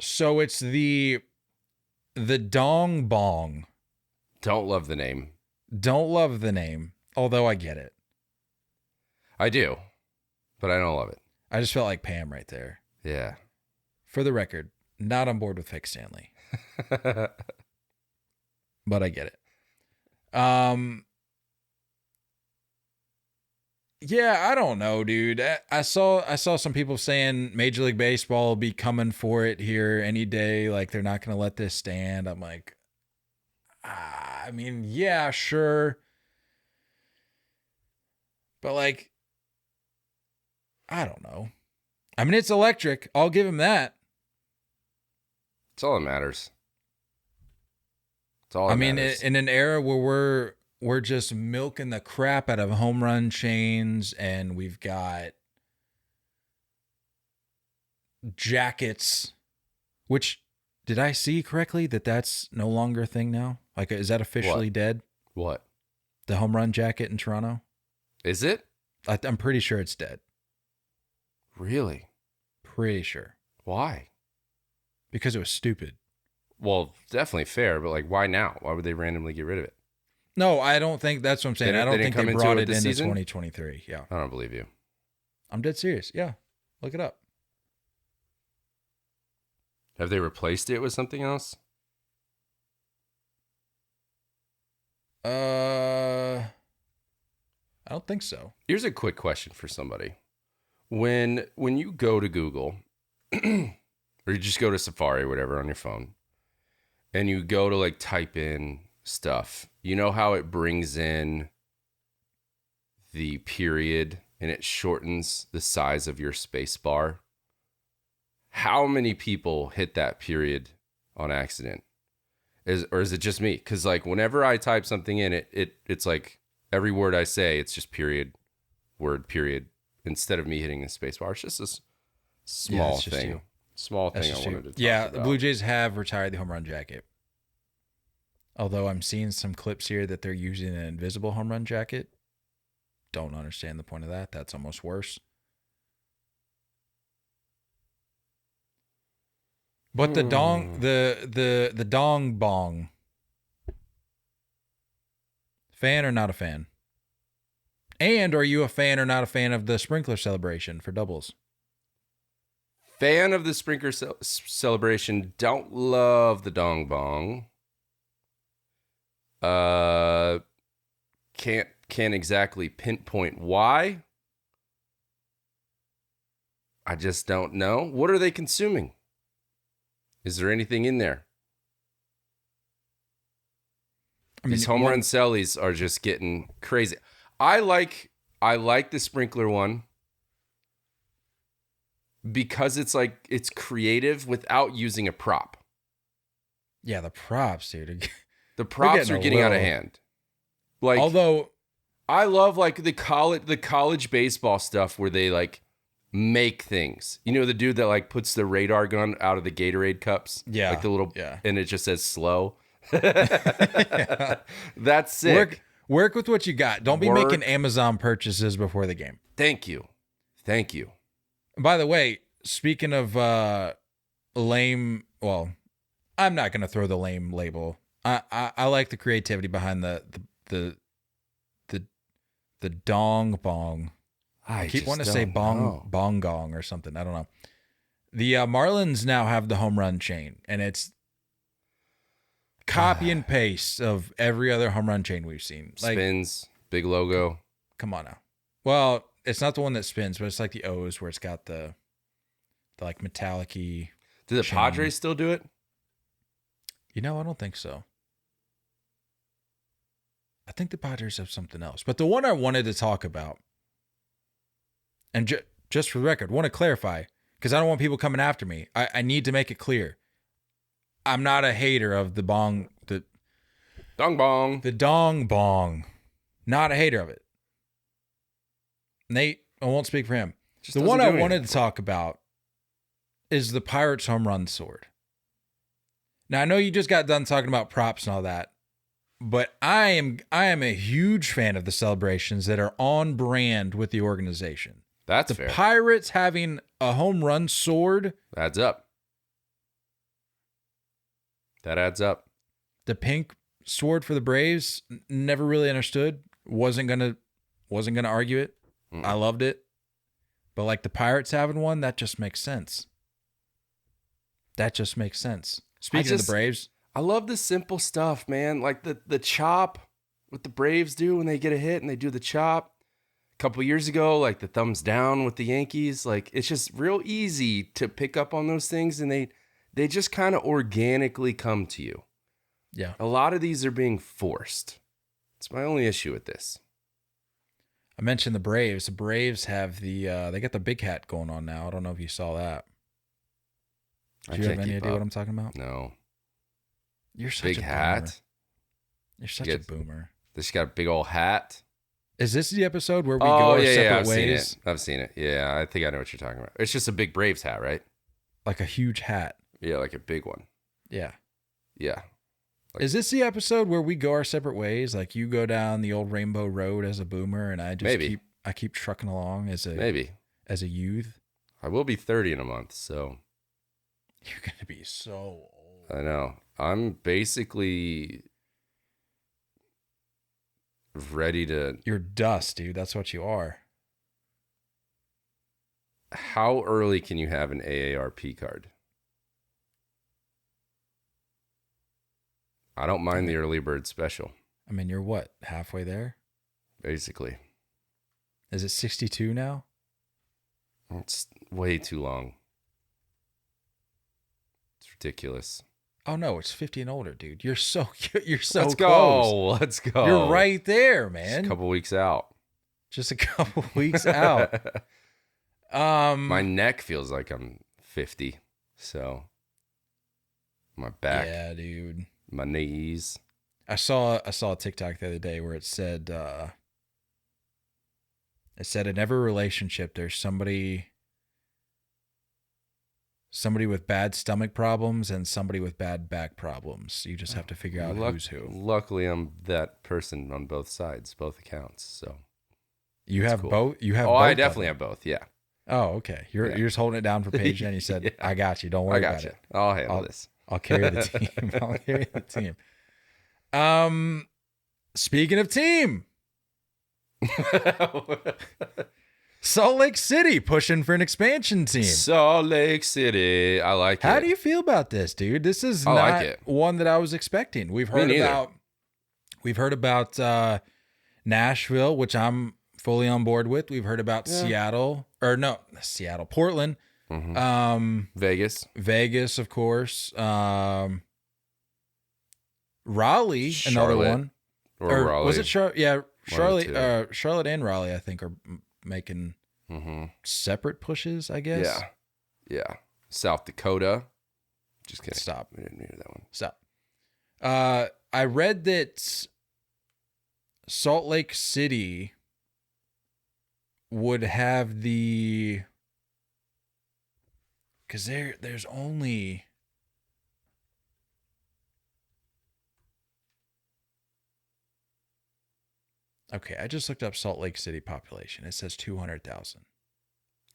So it's the Dong Bong. Don't love the name. Don't love the name, although I get it. I do, but I don't love it. I just felt like Pam right there. Yeah. For the record, not on board with Fake Stanley. But I get it. Yeah, I don't know, dude. I saw some people saying Major League Baseball will be coming for it here any day. Like they're not going to let this stand. I'm like, I mean, yeah, sure. But like, I don't know. I mean, it's electric. I'll give him that. It's all that matters. It's all that matters. In an era where we're just milking the crap out of home run chains, and we've got jackets, which did I see correctly that's no longer a thing now? Like, is that officially dead? What? The home run jacket in Toronto? Is it? I'm pretty sure it's dead. Really? Pretty sure. Why? Because it was stupid. Well, definitely fair, but like, why now? Why would they randomly get rid of it? No, I don't think that's what I'm saying. I don't think they brought it into season? 2023. Yeah. I don't believe you. I'm dead serious. Yeah. Look it up. Have they replaced it with something else? I don't think so. Here's a quick question for somebody. When you go to Google or you just go to Safari or whatever on your phone and you go to like type in stuff, you know how it brings in the period and it shortens the size of your space bar? How many people hit that period on accident? Or is it just me? Because like whenever I type something in, it's like every word I say, it's just period, word, period, instead of me hitting the space bar. It's just a small thing. Small thing I wanted to talk about. The Blue Jays have retired the home run jacket. Although I'm seeing some clips here that they're using an invisible home run jacket. Don't understand the point of that. That's almost worse. But the Dong Bong. Fan or not a fan? And are you a fan or not a fan of the sprinkler celebration for doubles? Fan of the sprinkler celebration. Don't love the Dong Bong. Can't exactly pinpoint why. I just don't know. What are they consuming? Is there anything in there? These home run cellies are just getting crazy. I like the sprinkler one because it's creative without using a prop. Yeah, the props, dude. The props are getting out of hand. Like, although I love like the college baseball stuff where they like make things. You know, the dude that like puts the radar gun out of the Gatorade cups? Yeah. Like the little, yeah. And it just says slow. Yeah. That's sick. Work with what you got. Don't be making Amazon purchases before the game. Thank you. By the way, speaking of lame, well, I'm not going to throw the lame label. I like the creativity behind the Dong Bong. I keep wanting to say bong gong or something. I don't know. The Marlins now have the home run chain, and it's copy and paste of every other home run chain we've seen. Like, spins, big logo. Come on now. Well, it's not the one that spins, but it's like the O's where it's got the like metallic-y. Do the Padres still do it? You know, I don't think so. I think the Padres have something else. But the one I wanted to talk about, and just for the record, want to clarify, because I don't want people coming after me. I need to make it clear. I'm not a hater of the Dong Bong. The Dong Bong. Not a hater of it. Nate, I won't speak for him. The one I wanted to talk about is the Pirates home run sword. Now, I know you just got done talking about props and all that, but I am a huge fan of the celebrations that are on brand with the organization. That's fair. The Pirates having a home run sword adds up. That adds up. The pink sword for the Braves, never really understood. Wasn't gonna argue it. I loved it. But like the Pirates having one, that just makes sense. Speaking of the Braves, I love the simple stuff, man. Like the chop, what the Braves do when they get a hit and they do the chop. couple years ago, like the thumbs down with the Yankees. Like, it's just real easy to pick up on those things, and they just kind of organically come to you. Yeah. A lot of these are being forced. It's my only issue with this. I mentioned the Braves. The Braves have they got the big hat going on now. I don't know if you saw that. Do you have any idea what I'm talking about? No. You're such big a hat. boomer. You're such a boomer. This got a big old hat. Is this the episode where we go our separate ways? I've seen it. Yeah, I think I know what you're talking about. It's just a big Braves hat, right? Like a huge hat. Yeah, like a big one. Yeah. Yeah. Is this the episode where we go our separate ways? Like you go down the old Rainbow Road as a boomer, and I just keep trucking along as a youth. I will be 30 in a month, so you're gonna be so old. I know. I'm basically ready to. You're dust, dude. That's what you are. How early can you have an AARP card? I don't mind the early bird special. I mean, you're what? Halfway there? Basically. Is it 62 now? It's way too long. It's ridiculous. Oh no, it's 50 and older, dude. You're so Let's close. go. Let's go. You're right there, man. Just a couple weeks out. Just a couple weeks out. My neck feels like I'm 50. So my back. Yeah, dude. My knees. I saw a TikTok the other day where it said in every relationship there's somebody with bad stomach problems and somebody with bad back problems. You just have to figure out who's who. Luckily, I'm that person on both sides, both accounts. So you have cool. Both. You have. Oh, both I definitely have both. Yeah. Oh, okay. You're just holding it down for Paige, and you said, yeah. "I got you. Don't worry about it. I'll handle this. I'll carry the team. I'll carry the team." Speaking of team. Salt Lake City pushing for an expansion team. Salt Lake City. I like it. How do you feel about this, dude? This is not one that I was expecting. We've heard about Nashville, which I'm fully on board with. We've heard about Portland. Mm-hmm. Vegas, of course. Raleigh, Charlotte, another one. Or Raleigh. Was it Charlotte? Yeah, Charlotte and Raleigh, I think, are making separate pushes, I guess. Yeah. South Dakota. Just kidding. Stop. We didn't hear that one. Stop. I read that Salt Lake City would have because there's only... Okay, I just looked up Salt Lake City population. It says 200,000.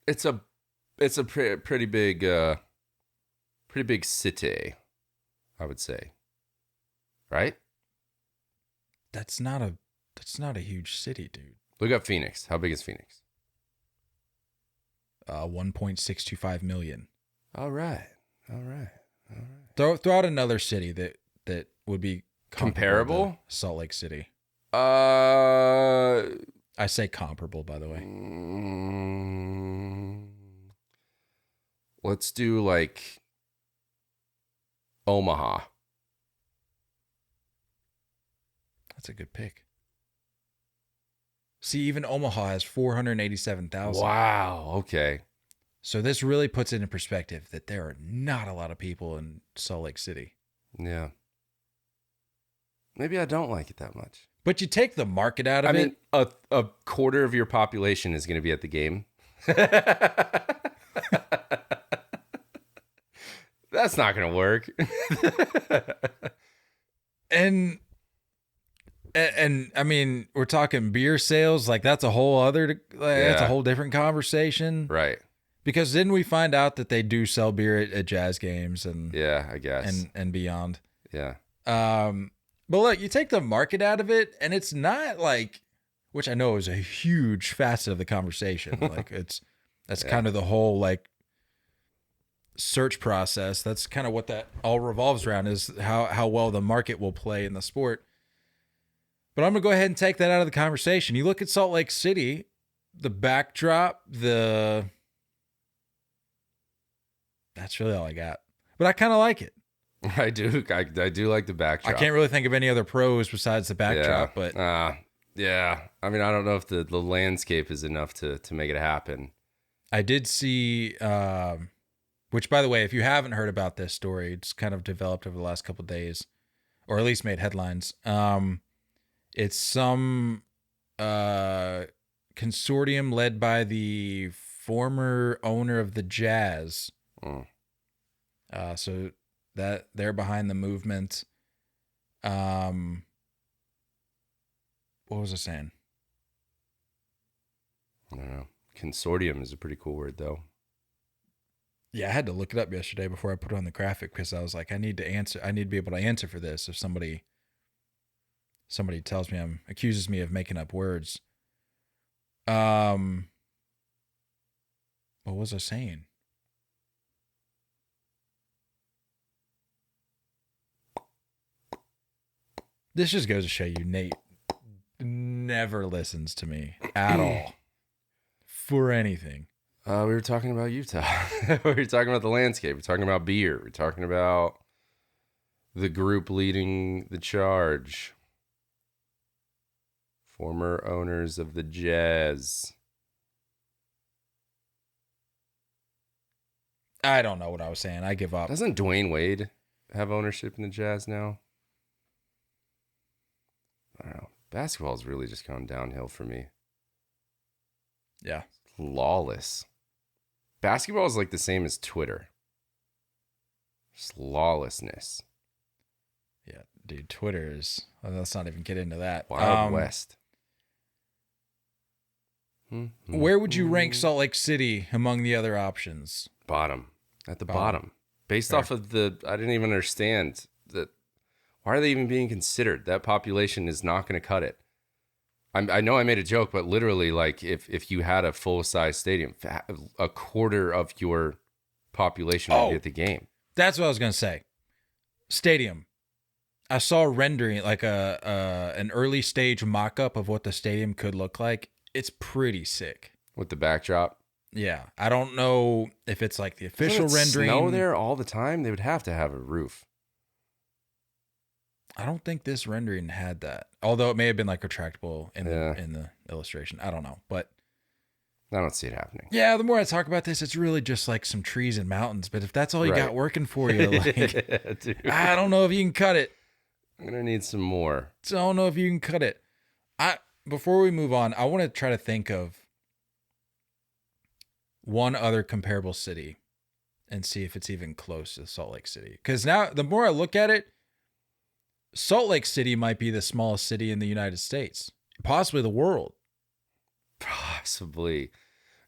It's a pretty big city, I would say. Right? That's not a huge city, dude. Look up Phoenix. How big is Phoenix? 1.625 million. All right. Throw out another city that would be comparable. Salt Lake City. I say comparable, by the way. Let's do like Omaha. That's a good pick. See, even Omaha has 487,000. Wow. Okay. So this really puts it in perspective that there are not a lot of people in Salt Lake City. Yeah. Maybe I don't like it that much. But you take the market out of it. I mean, a quarter of your population is going to be at the game. That's not going to work. And I mean, we're talking beer sales. Like that's a whole that's a whole different conversation. Right. Because didn't we find out that they do sell beer at Jazz games and I guess and beyond. Yeah. But look, you take the market out of it, and it's not like, which I know is a huge facet of the conversation. Like that's kind of the whole like search process. That's kind of what that all revolves around, is how well the market will play in the sport. But I'm gonna go ahead and take that out of the conversation. You look at Salt Lake City, the backdrop, that's really all I got. But I kind of like it. I do like the backdrop. I can't really think of any other pros besides the backdrop, but yeah. I mean, I don't know if the landscape is enough to make it happen. I did see, which by the way, if you haven't heard about this story, it's kind of developed over the last couple of days, or at least made headlines. It's some consortium led by the former owner of the Jazz. So that they're behind the movement. What was I saying? I don't know. Consortium is a pretty cool word, though. Yeah, I had to look it up yesterday before I put it on the graphic because I was like, I need to be able to answer for this if somebody tells me accuses me of making up words. What was I saying? This just goes to show you, Nate never listens to me at all for anything. We were talking about Utah. We were talking about the landscape. We're talking about beer. We're talking about the group leading the charge. Former owners of the Jazz. I don't know what I was saying. I give up. Doesn't Dwayne Wade have ownership in the Jazz now? I don't know. Basketball's really just gone downhill for me. Yeah. Lawless. Basketball is like the same as Twitter. Just lawlessness. Yeah, dude, Twitter is... let's not even get into that. Wild West. Where would you rank Salt Lake City among the other options? Bottom. At the bottom. Based off of I didn't even understand that. Why are they even being considered? That population is not going to cut it. I know I made a joke, but literally, like, if you had a full-size stadium, a quarter of your population would be at the game. That's what I was going to say. Stadium. I saw a rendering, like an early stage mock-up of what the stadium could look like. It's pretty sick. With the backdrop? Yeah. I don't know if it's like the official rendering. Snow there all the time? They would have to have a roof. I don't think this rendering had that. Although it may have been like retractable in the illustration. I don't know. But I don't see it happening. Yeah, the more I talk about this, it's really just like some trees and mountains. But if that's all you got working for you, like, dude. I don't know if you can cut it. I'm going to need some more. So I don't know if you can cut it. Before we move on, I want to try to think of one other comparable city and see if it's even close to Salt Lake City. Because now, the more I look at it, Salt Lake City might be the smallest city in the United States, possibly the world. Possibly.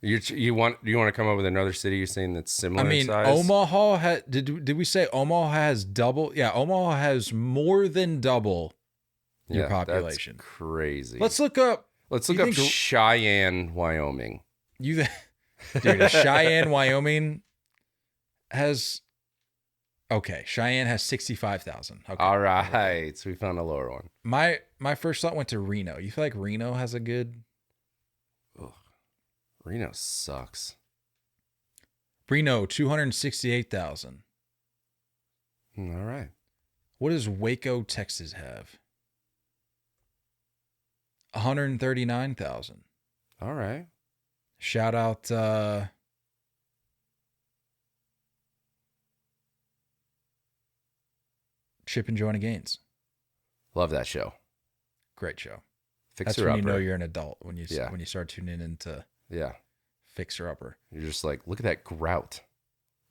You want to come up with another city you're saying that's similar in size? Omaha did we say Omaha has double? Yeah, Omaha has more than double your population. That's crazy. Let's look up Cheyenne, Wyoming. Dude, Cheyenne, Wyoming has... Okay, Cheyenne has 65,000. Okay. All right, so we found a lower one. My first thought went to Reno. You feel like Reno has a good... Ugh. Reno sucks. Reno, 268,000. All right. What does Waco, Texas have? 139,000. All right. Shout out Chip and Joanna Gaines. Love that show. Great show. Fixer That's when Upper. you know you're an adult, when you start tuning into Fixer Upper. You're just like, look at that grout.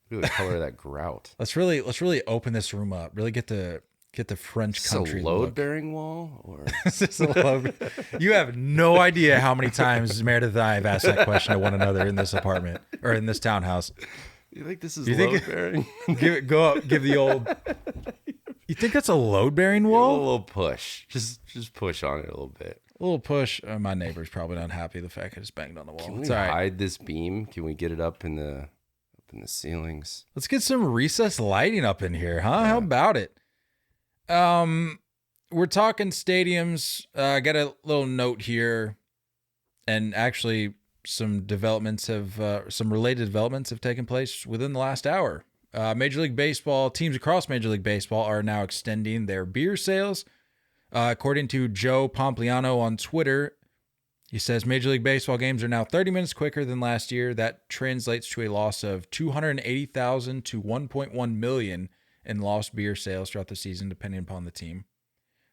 Look at the color of that grout. Let's really open this room up. Really get the French country look. Load bearing wall, or is this a load? You have no idea how many times Meredith and I have asked that question to one another in this apartment or in this townhouse. You think this is load bearing? Go up, give the old. You think that's a load bearing wall? A little push. Just push on it a little bit. A little push. My neighbor's probably not happy the fact I just banged on the wall. Can we hide this beam? Can we get it up in the ceilings? Let's get some recessed lighting up in here, huh? Yeah. How about it? We're talking stadiums. I got a little note here, and actually, some related developments have taken place within the last hour. Major League Baseball teams across Major League Baseball are now extending their beer sales. According to Joe Pompliano on Twitter, he says Major League Baseball games are now 30 minutes quicker than last year. That translates to a loss of 280,000 to 1.1 million in lost beer sales throughout the season, depending upon the team.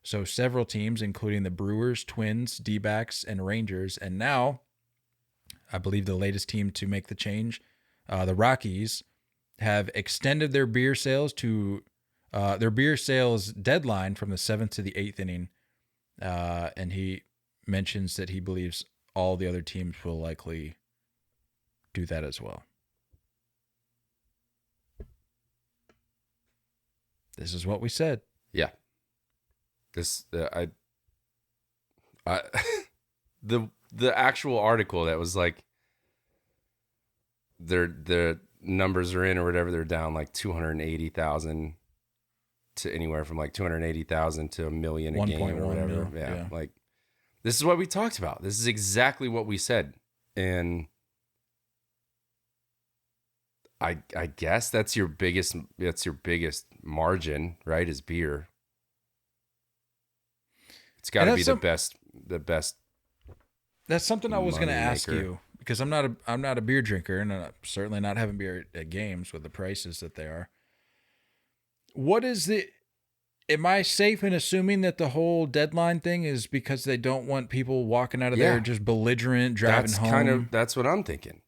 So several teams, including the Brewers, Twins, D-backs, and Rangers, and now, I believe the latest team to make the change, the Rockies, have extended their beer sales deadline from the 7th to the 8th inning. And he mentions that he believes all the other teams will likely do that as well. This is what we said. Yeah. The actual article that was like the numbers are in or whatever, they're down like 280,000 to anywhere from like 280,000 to a million a game or whatever. Yeah. Like this is what we talked about. This is exactly what we said. And I guess that's your biggest margin, right? Is beer. It's got to be the best. That's something I was going to ask you, because I'm not a beer drinker, and I'm certainly not having beer at games with the prices that they are. Am I safe in assuming that the whole deadline thing is because they don't want people walking out of there just belligerent, driving home? That's what I'm thinking.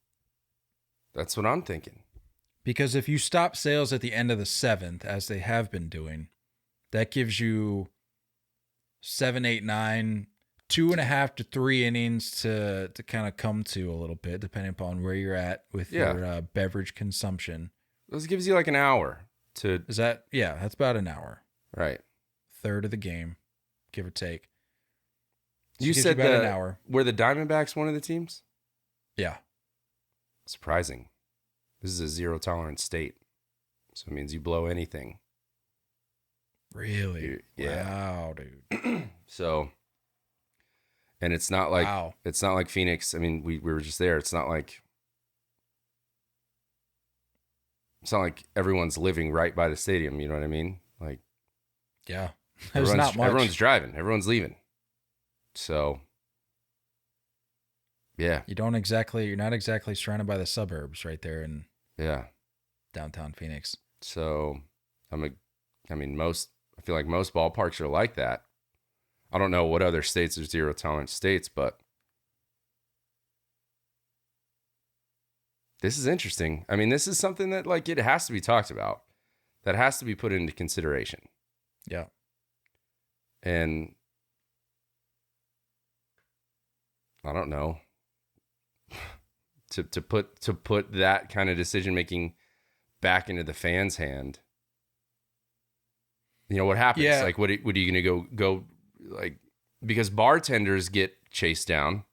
Because if you stop sales at the end of the 7th, as they have been doing, that gives you 7, 8, 9, 2.5 to 3 innings to kind of come to a little bit, depending upon where you're at with your beverage consumption. This gives you like an hour to. Is that? Yeah, that's about an hour. Right. Third of the game, give or take. So you said about an hour. Were the Diamondbacks one of the teams? Yeah. Surprising. This is a zero tolerance state, so it means you blow anything. Really? Yeah. Wow, dude. So, and it's not like Phoenix. I mean, we were just there. It's not like everyone's living right by the stadium. You know what I mean? Like, yeah, there's not much. Everyone's driving. Everyone's leaving. So, yeah, you're not exactly surrounded by the suburbs right there in downtown Phoenix. So, I feel like most ballparks are like that. I don't know what other states are zero tolerance states, but this is interesting. I mean, this is something that like it has to be talked about. That has to be put into consideration. Yeah. And I don't know. to put that kind of decision making back into the fans' hand. You know what happens? Yeah. Like, what are you gonna go like? Because bartenders get chased down,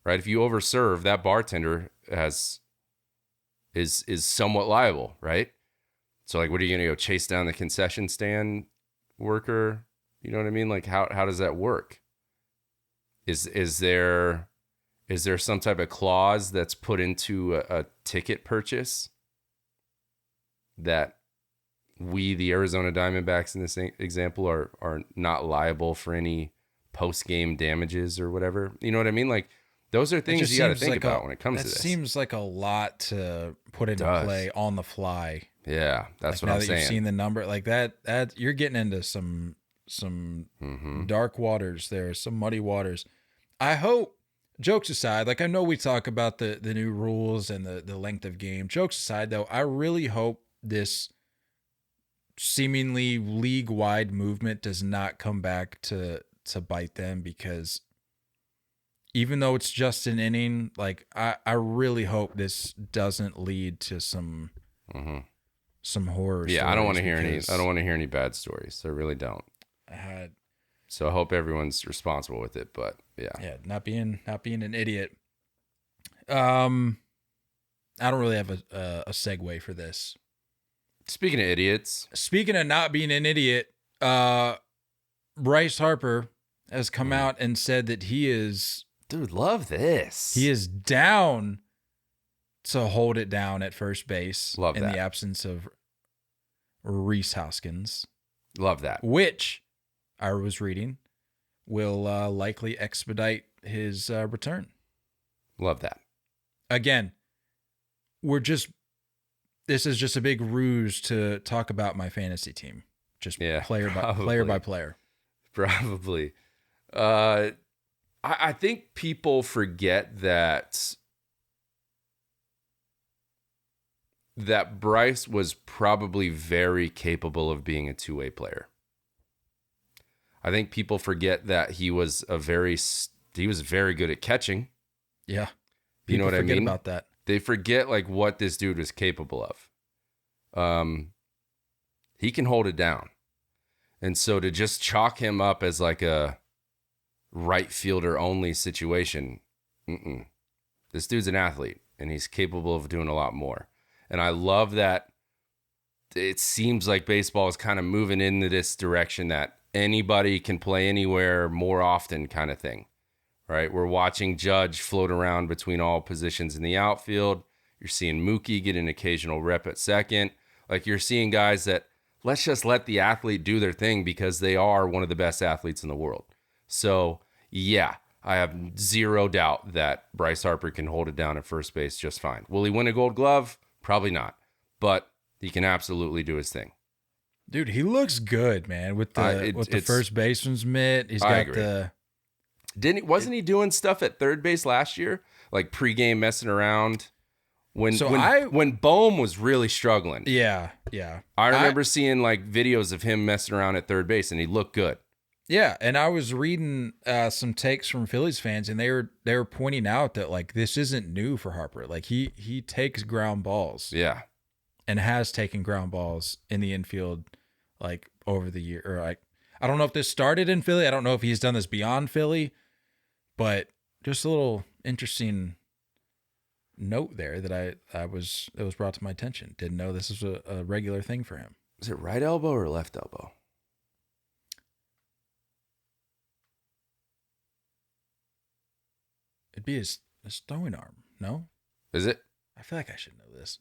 right? If you overserve, that bartender is somewhat liable, right? So, like, what are you gonna go chase down the concession stand worker? You know what I mean? Like, how does that work? Is there some type of clause that's put into a ticket purchase that we, the Arizona Diamondbacks in this example, are not liable for any post-game damages or whatever? You know what I mean? Like, those are things you got to think about when it comes to this. That seems like a lot to put into play on the fly. Yeah, that's like what now I'm that saying. You've seen the number like that you're getting into some dark waters there, some muddy waters. I hope, jokes aside, like I know we talk about the new rules and the length of game. Jokes aside, though, I really hope this seemingly league-wide movement does not come back to bite them, because even though it's just an inning, like I really hope this doesn't lead to some horror. Yeah, I don't want to hear any bad stories. I really don't. So I hope everyone's responsible with it, but yeah, not being an idiot. I don't really have a segue for this. Speaking of not being an idiot, Bryce Harper has come out and said that he is Dude, love this. He is down to hold it down at first base Love in that. the absence of Rhys Hoskins, Love that. which I was reading will likely expedite his return. Love that. Again, this is just a big ruse to talk about my fantasy team. Just player by player. Probably. I think people forget that Bryce was probably very capable of being a two-way player. I think people forget that he was very good at catching. Yeah. You know what I mean? Forget about that. They forget like what this dude was capable of. He can hold it down. And so to just chalk him up as like a right fielder only situation, this dude's an athlete and he's capable of doing a lot more. And I love that it seems like baseball is kind of moving into this direction that anybody can play anywhere more often kind of thing, right? We're watching Judge float around between all positions in the outfield. You're seeing Mookie get an occasional rep at second. Like you're seeing guys that let's just let the athlete do their thing because they are one of the best athletes in the world. So yeah, I have zero doubt that Bryce Harper can hold it down at first base just fine. Will he win a Gold Glove? Probably not, but he can absolutely do his thing. Dude, he looks good, man, with the first baseman's mitt. He's got the... Wasn't he doing stuff at third base last year? Like pregame messing around? When Bohm was really struggling. Yeah. I remember seeing like videos of him messing around at third base and he looked good. Yeah, and I was reading some takes from Phillies fans, and they were pointing out that like this isn't new for Harper. Like he takes ground balls. Yeah. And has taken ground balls in the infield like over the year. Or like I don't know if this started in Philly. I don't know if he's done this beyond Philly, but just a little interesting note there that was brought to my attention. Didn't know this was a regular thing for him. Is it right elbow or left elbow? It'd be his throwing arm, no? Is it? I feel like I should know this.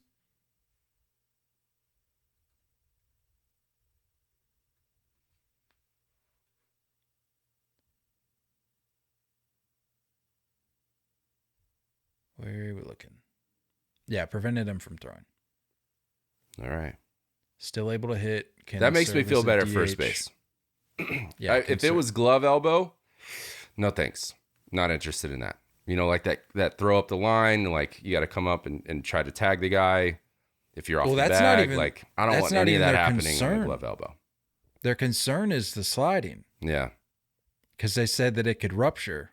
Where are we looking? Yeah, prevented him from throwing. All right. Still able to hit. That makes me feel better at first base. Yeah. If it was glove elbow, no thanks. Not interested in that. You know, like that throw up the line, like you got to come up and try to tag the guy. If you're off the bag, not even, like I don't want any of that happening on the glove elbow. Their concern is the sliding. Yeah. Because they said that it could rupture.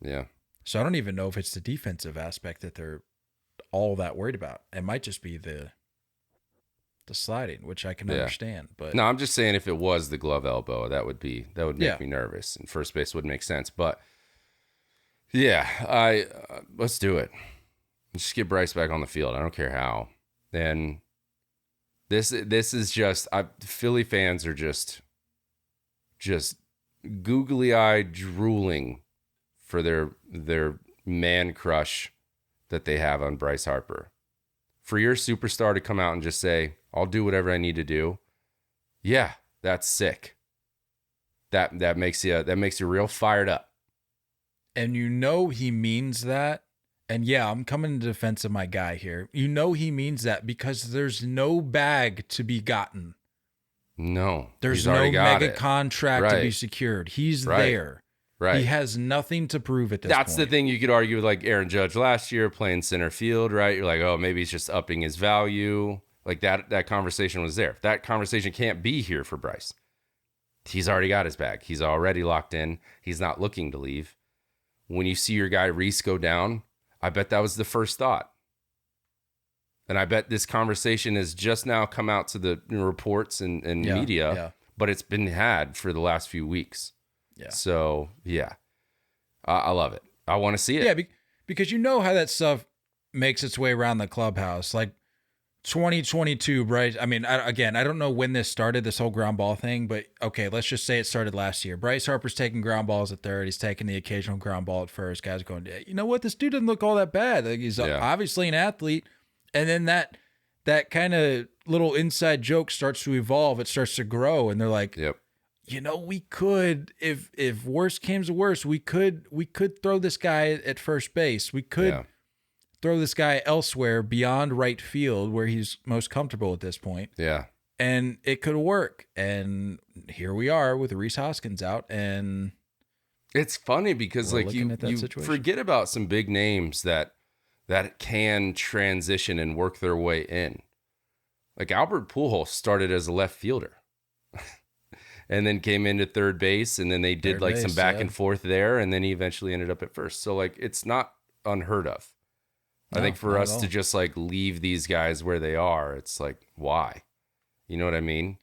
Yeah. So I don't even know if it's the defensive aspect that they're all that worried about. It might just be the sliding, which I can understand. But no, I'm just saying if it was the glove elbow, that would make me nervous, and first base would make sense. But yeah, let's do it. Let's get Bryce back on the field. I don't care how. And this is just Philly fans are just googly-eyed drooling for their man crush that they have on Bryce Harper. For your superstar to come out and just say, I'll do whatever I need to do. Yeah, that's sick. That makes you real fired up. And you know he means that. And yeah, I'm coming in defense of my guy here. You know he means that because there's no bag to be gotten. No. There's no mega contract to be secured. He's there. Right. He has nothing to prove at this point. That's the thing you could argue with like Aaron Judge last year playing center field, right? You're like, oh, maybe he's just upping his value. Like that conversation was there. That conversation can't be here for Bryce. He's already got his bag. He's already locked in. He's not looking to leave. When you see your guy Rhys go down, I bet that was the first thought. And I bet this conversation has just now come out to the reports and media, but it's been had for the last few weeks. Yeah. So, yeah, I love it. I want to see it. Yeah, because you know how that stuff makes its way around the clubhouse. Like 2022, Bryce. I mean, I don't know when this started, this whole ground ball thing, but okay, let's just say it started last year. Bryce Harper's taking ground balls at third. He's taking the occasional ground ball at first. Guys are going, you know what? This dude doesn't look all that bad. Like, he's obviously an athlete. And then that kind of little inside joke starts to evolve. It starts to grow. And they're like, yep. You know, we could, if worse came to worse, we could throw this guy at first base. We could throw this guy elsewhere beyond right field where he's most comfortable at this point. Yeah. And it could work. And here we are with Rhys Hoskins out. And it's funny because like you forget about some big names that can transition and work their way in. Like Albert Pujols started as a left fielder and then came into third base, and then they did some back and forth there, and then he eventually ended up at first. So like it's not unheard of. I think for us to just like leave these guys where they are, it's like, why? You know what I mean?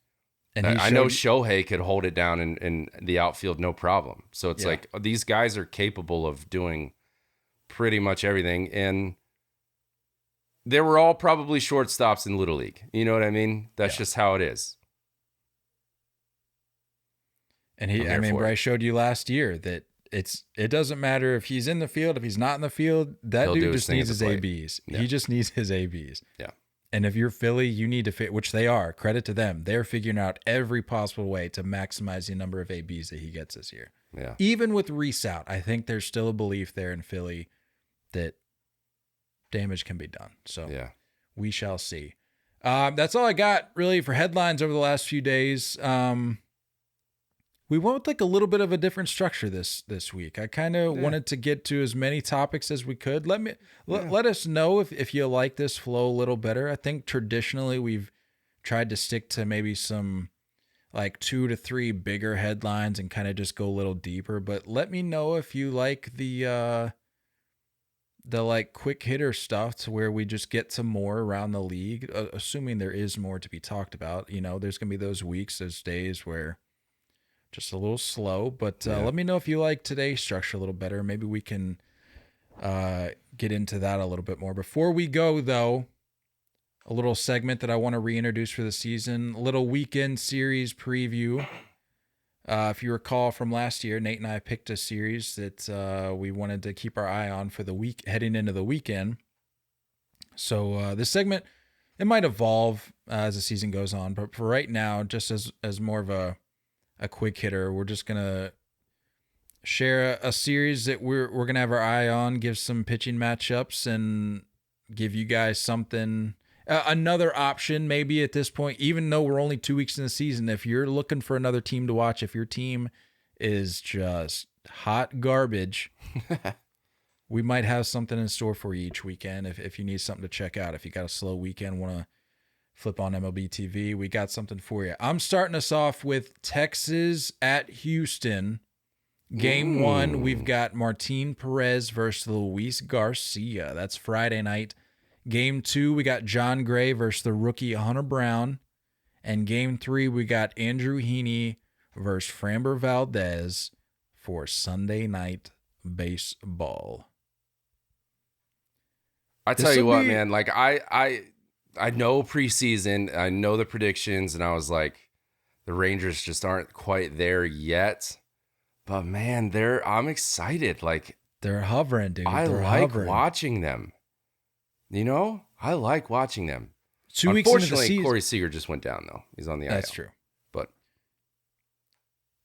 And I know Shohei could hold it down in the outfield, no problem. So it's like these guys are capable of doing pretty much everything. And they were all probably shortstops in Little League. You know what I mean? That's just how it is. And Bryce showed you last year that it doesn't matter if he's in the field, if he's not in the field, that dude just needs his ABs. Yeah. He just needs his ABs. Yeah. And if you're Philly, you need to fit, which they are. Credit to them. They're figuring out every possible way to maximize the number of ABs that he gets this year. Yeah. Even with Rhys out, I think there's still a belief there in Philly that damage can be done. So we shall see. That's all I got really for headlines over the last few days. We went with like a little bit of a different structure this week. I kind of wanted to get to as many topics as we could. Let us know if you like this flow a little better. I think traditionally we've tried to stick to maybe some like 2 to 3 bigger headlines and kind of just go a little deeper. But let me know if you like the like quick hitter stuff to where we just get some more around the league, assuming there is more to be talked about. You know, there's going to be those weeks, those days where just a little slow, but let me know if you like today's structure a little better. Maybe we can get into that a little bit more. Before we go, though, a little segment that I want to reintroduce for the season, a little weekend series preview. If you recall from last year, Nate and I picked a series that we wanted to keep our eye on for the week heading into the weekend. So this segment, it might evolve as the season goes on, but for right now, just as more of a quick hitter, we're just going to share a series that we're going to have our eye on, give some pitching matchups, and give you guys something, another option maybe at this point, even though we're only 2 weeks in the season. If you're looking for another team to watch, if your team is just hot garbage, we might have something in store for you each weekend. If you need something to check out, if you got a slow weekend, want to flip on MLB TV, we got something for you. I'm starting us off with Texas at Houston. Game 1, we've got Martin Perez versus Luis Garcia. That's Friday night. Game 2, we got John Gray versus the rookie Hunter Brown. And Game 3, we got Andrew Heaney versus Framber Valdez for Sunday night baseball. I tell you what, man, like I know preseason, I know the predictions, and I was like, the Rangers just aren't quite there yet. But man, I'm excited. Like they're hovering, dude. I like watching them. You know, I like watching them. 2 weeks into the season, Corey Seager just went down though. He's on the IL. That's true. But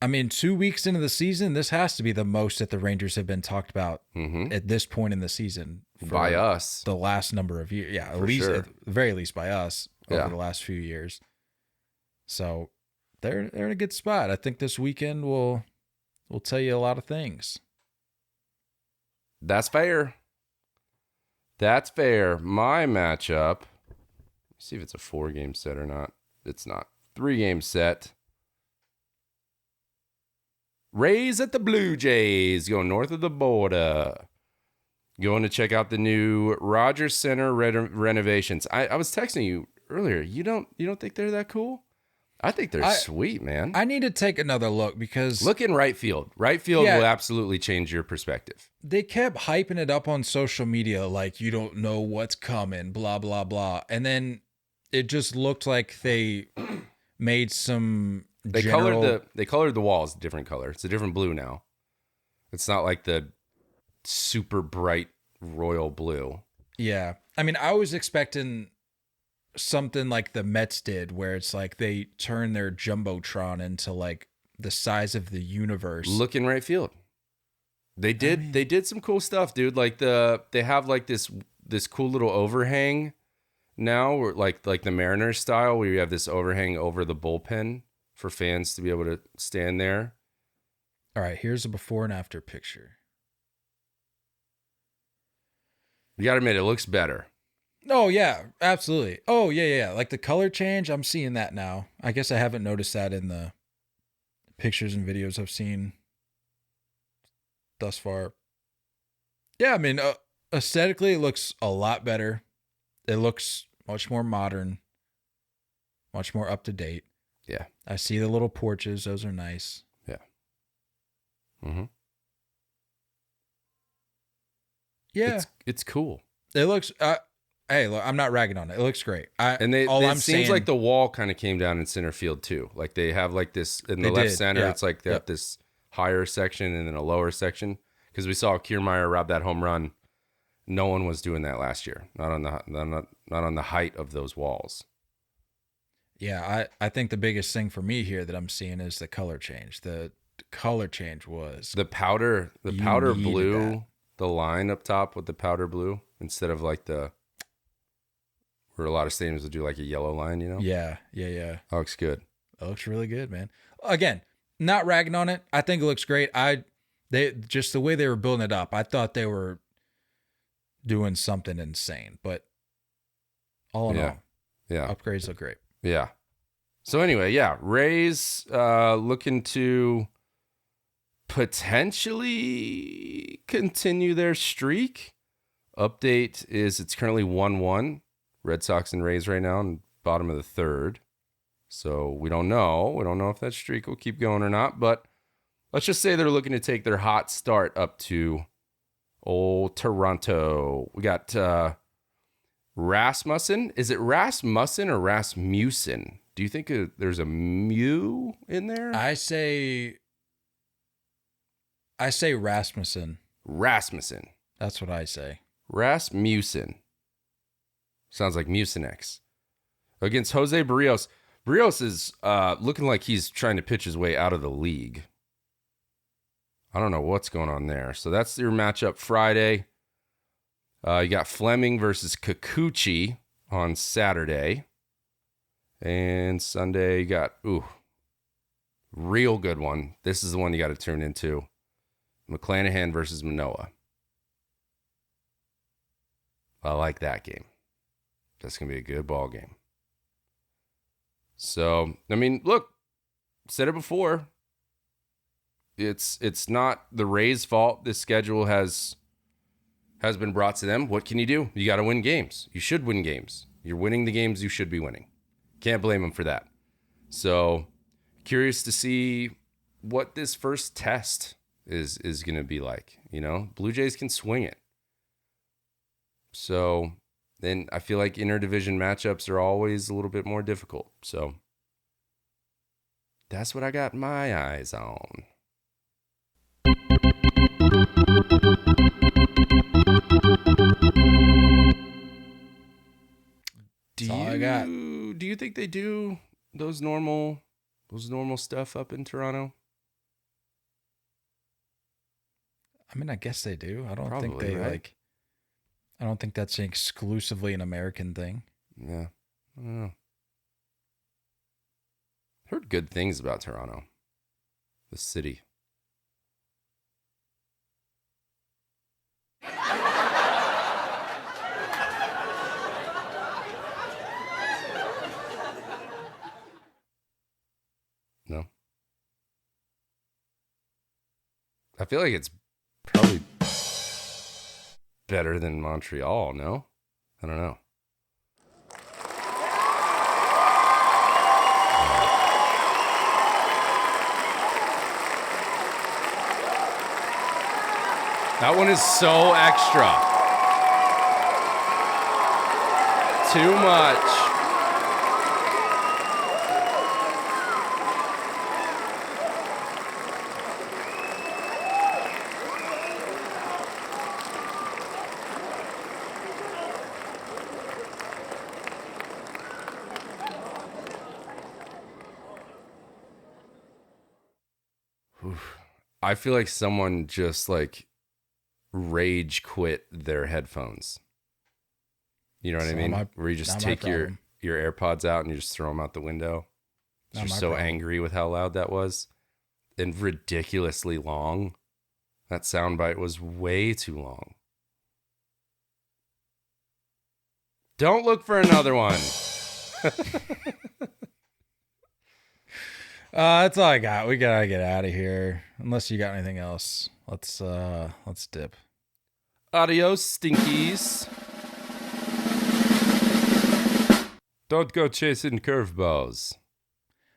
I mean, 2 weeks into the season, this has to be the most that the Rangers have been talked about at this point in the season. By us. The last number of years. Yeah, at least, at the very least by us over the last few years. So they're in a good spot. I think this weekend will tell you a lot of things. That's fair. That's fair. My matchup, let's see if it's a 4-game set or not. It's not. 3-game set. Rays at the Blue Jays, going north of the border. Going to check out the new Rogers Center renovations. I was texting you earlier. You don't think they're that cool? I think they're sweet, man. I need to take another look because look in right field. Right field will absolutely change your perspective. They kept hyping it up on social media like you don't know what's coming, blah blah blah. And then it just looked like they made some They colored the walls a different color. It's a different blue now. It's not like the super bright royal blue. Yeah. I mean, I was expecting something like the Mets did, where it's like they turn their Jumbotron into like the size of the universe. Look in right field. They did some cool stuff, dude. Like they have like this cool little overhang now, where like the Mariners style, where you have this overhang over the bullpen for fans to be able to stand there. All right, here's a before and after picture. You gotta admit, it looks better. Oh, yeah, absolutely. Oh, yeah. Like the color change, I'm seeing that now. I guess I haven't noticed that in the pictures and videos I've seen thus far. Yeah, I mean, aesthetically, it looks a lot better. It looks much more modern, much more up to date. Yeah. I see the little porches. Those are nice. Yeah. Mm-hmm. Yeah. It's cool. It looks... hey, look, I'm not ragging on it. It looks great. It seems like the wall kind of came down in center field too. Like they have like this in the left center. Yeah. It's like they have this higher section and then a lower section. Because we saw Kiermaier rob that home run. No one was doing that last year. Not on the height of those walls. Yeah, I think the biggest thing for me here that I'm seeing is the color change. The color change was the powder blue. The line up top with the powder blue instead of like where a lot of stadiums will do like a yellow line, you know? Yeah. That looks good. It looks really good, man. Again, not ragging on it. I think it looks great. They just the way they were building it up, I thought they were doing something insane. But all in all, upgrades look great. Yeah. So anyway, Rays looking to potentially continue their streak. Update is it's currently 1-1. Red Sox and Rays right now in bottom of the third. So we don't know. We don't know if that streak will keep going or not. But let's just say they're looking to take their hot start up to old Toronto. We got Rasmussen. Is it Rasmussen or Rasmussen? Do you think there's a mu in there? I say Rasmussen. Rasmussen. That's what I say. Rasmussen. Sounds like Mucinex. Against Jose Barrios. Barrios is looking like he's trying to pitch his way out of the league. I don't know what's going on there. So that's your matchup Friday. You got Fleming versus Kikuchi on Saturday. And Sunday you got, real good one. This is the one you got to tune into. McClanahan versus Manoah. I like that game. That's going to be a good ball game. So, I mean, look, said it before. It's not the Rays' fault. This schedule has been brought to them. What can you do? You got to win games. You should win games. You're winning the games you should be winning. Can't blame them for that. So, curious to see what this first test is going to be like. You know, Blue Jays can swing it. So, then I feel like interdivision matchups are always a little bit more difficult. So, that's what I got my eyes on. Do you think they do those normal stuff up in Toronto? I mean, I guess they do. I don't Probably, think they right? I don't think that's exclusively an American thing. Yeah. I don't know. Heard good things about Toronto. The city. No. I feel like it's probably better than Montreal, no? I don't know. That one is so extra. Too much. I feel like someone just like rage quit their headphones. You know what I mean? Where you just take your AirPods out and you just throw them out the window. You're so angry with how loud that was and ridiculously long. That soundbite was way too long. Don't look for another one. That's all I got. We gotta get out of here. Unless you got anything else. Let's dip. Adios, stinkies. Don't go chasing curveballs.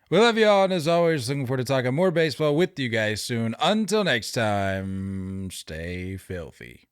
We love you all, and as always, looking forward to talking more baseball with you guys soon. Until next time, stay filthy.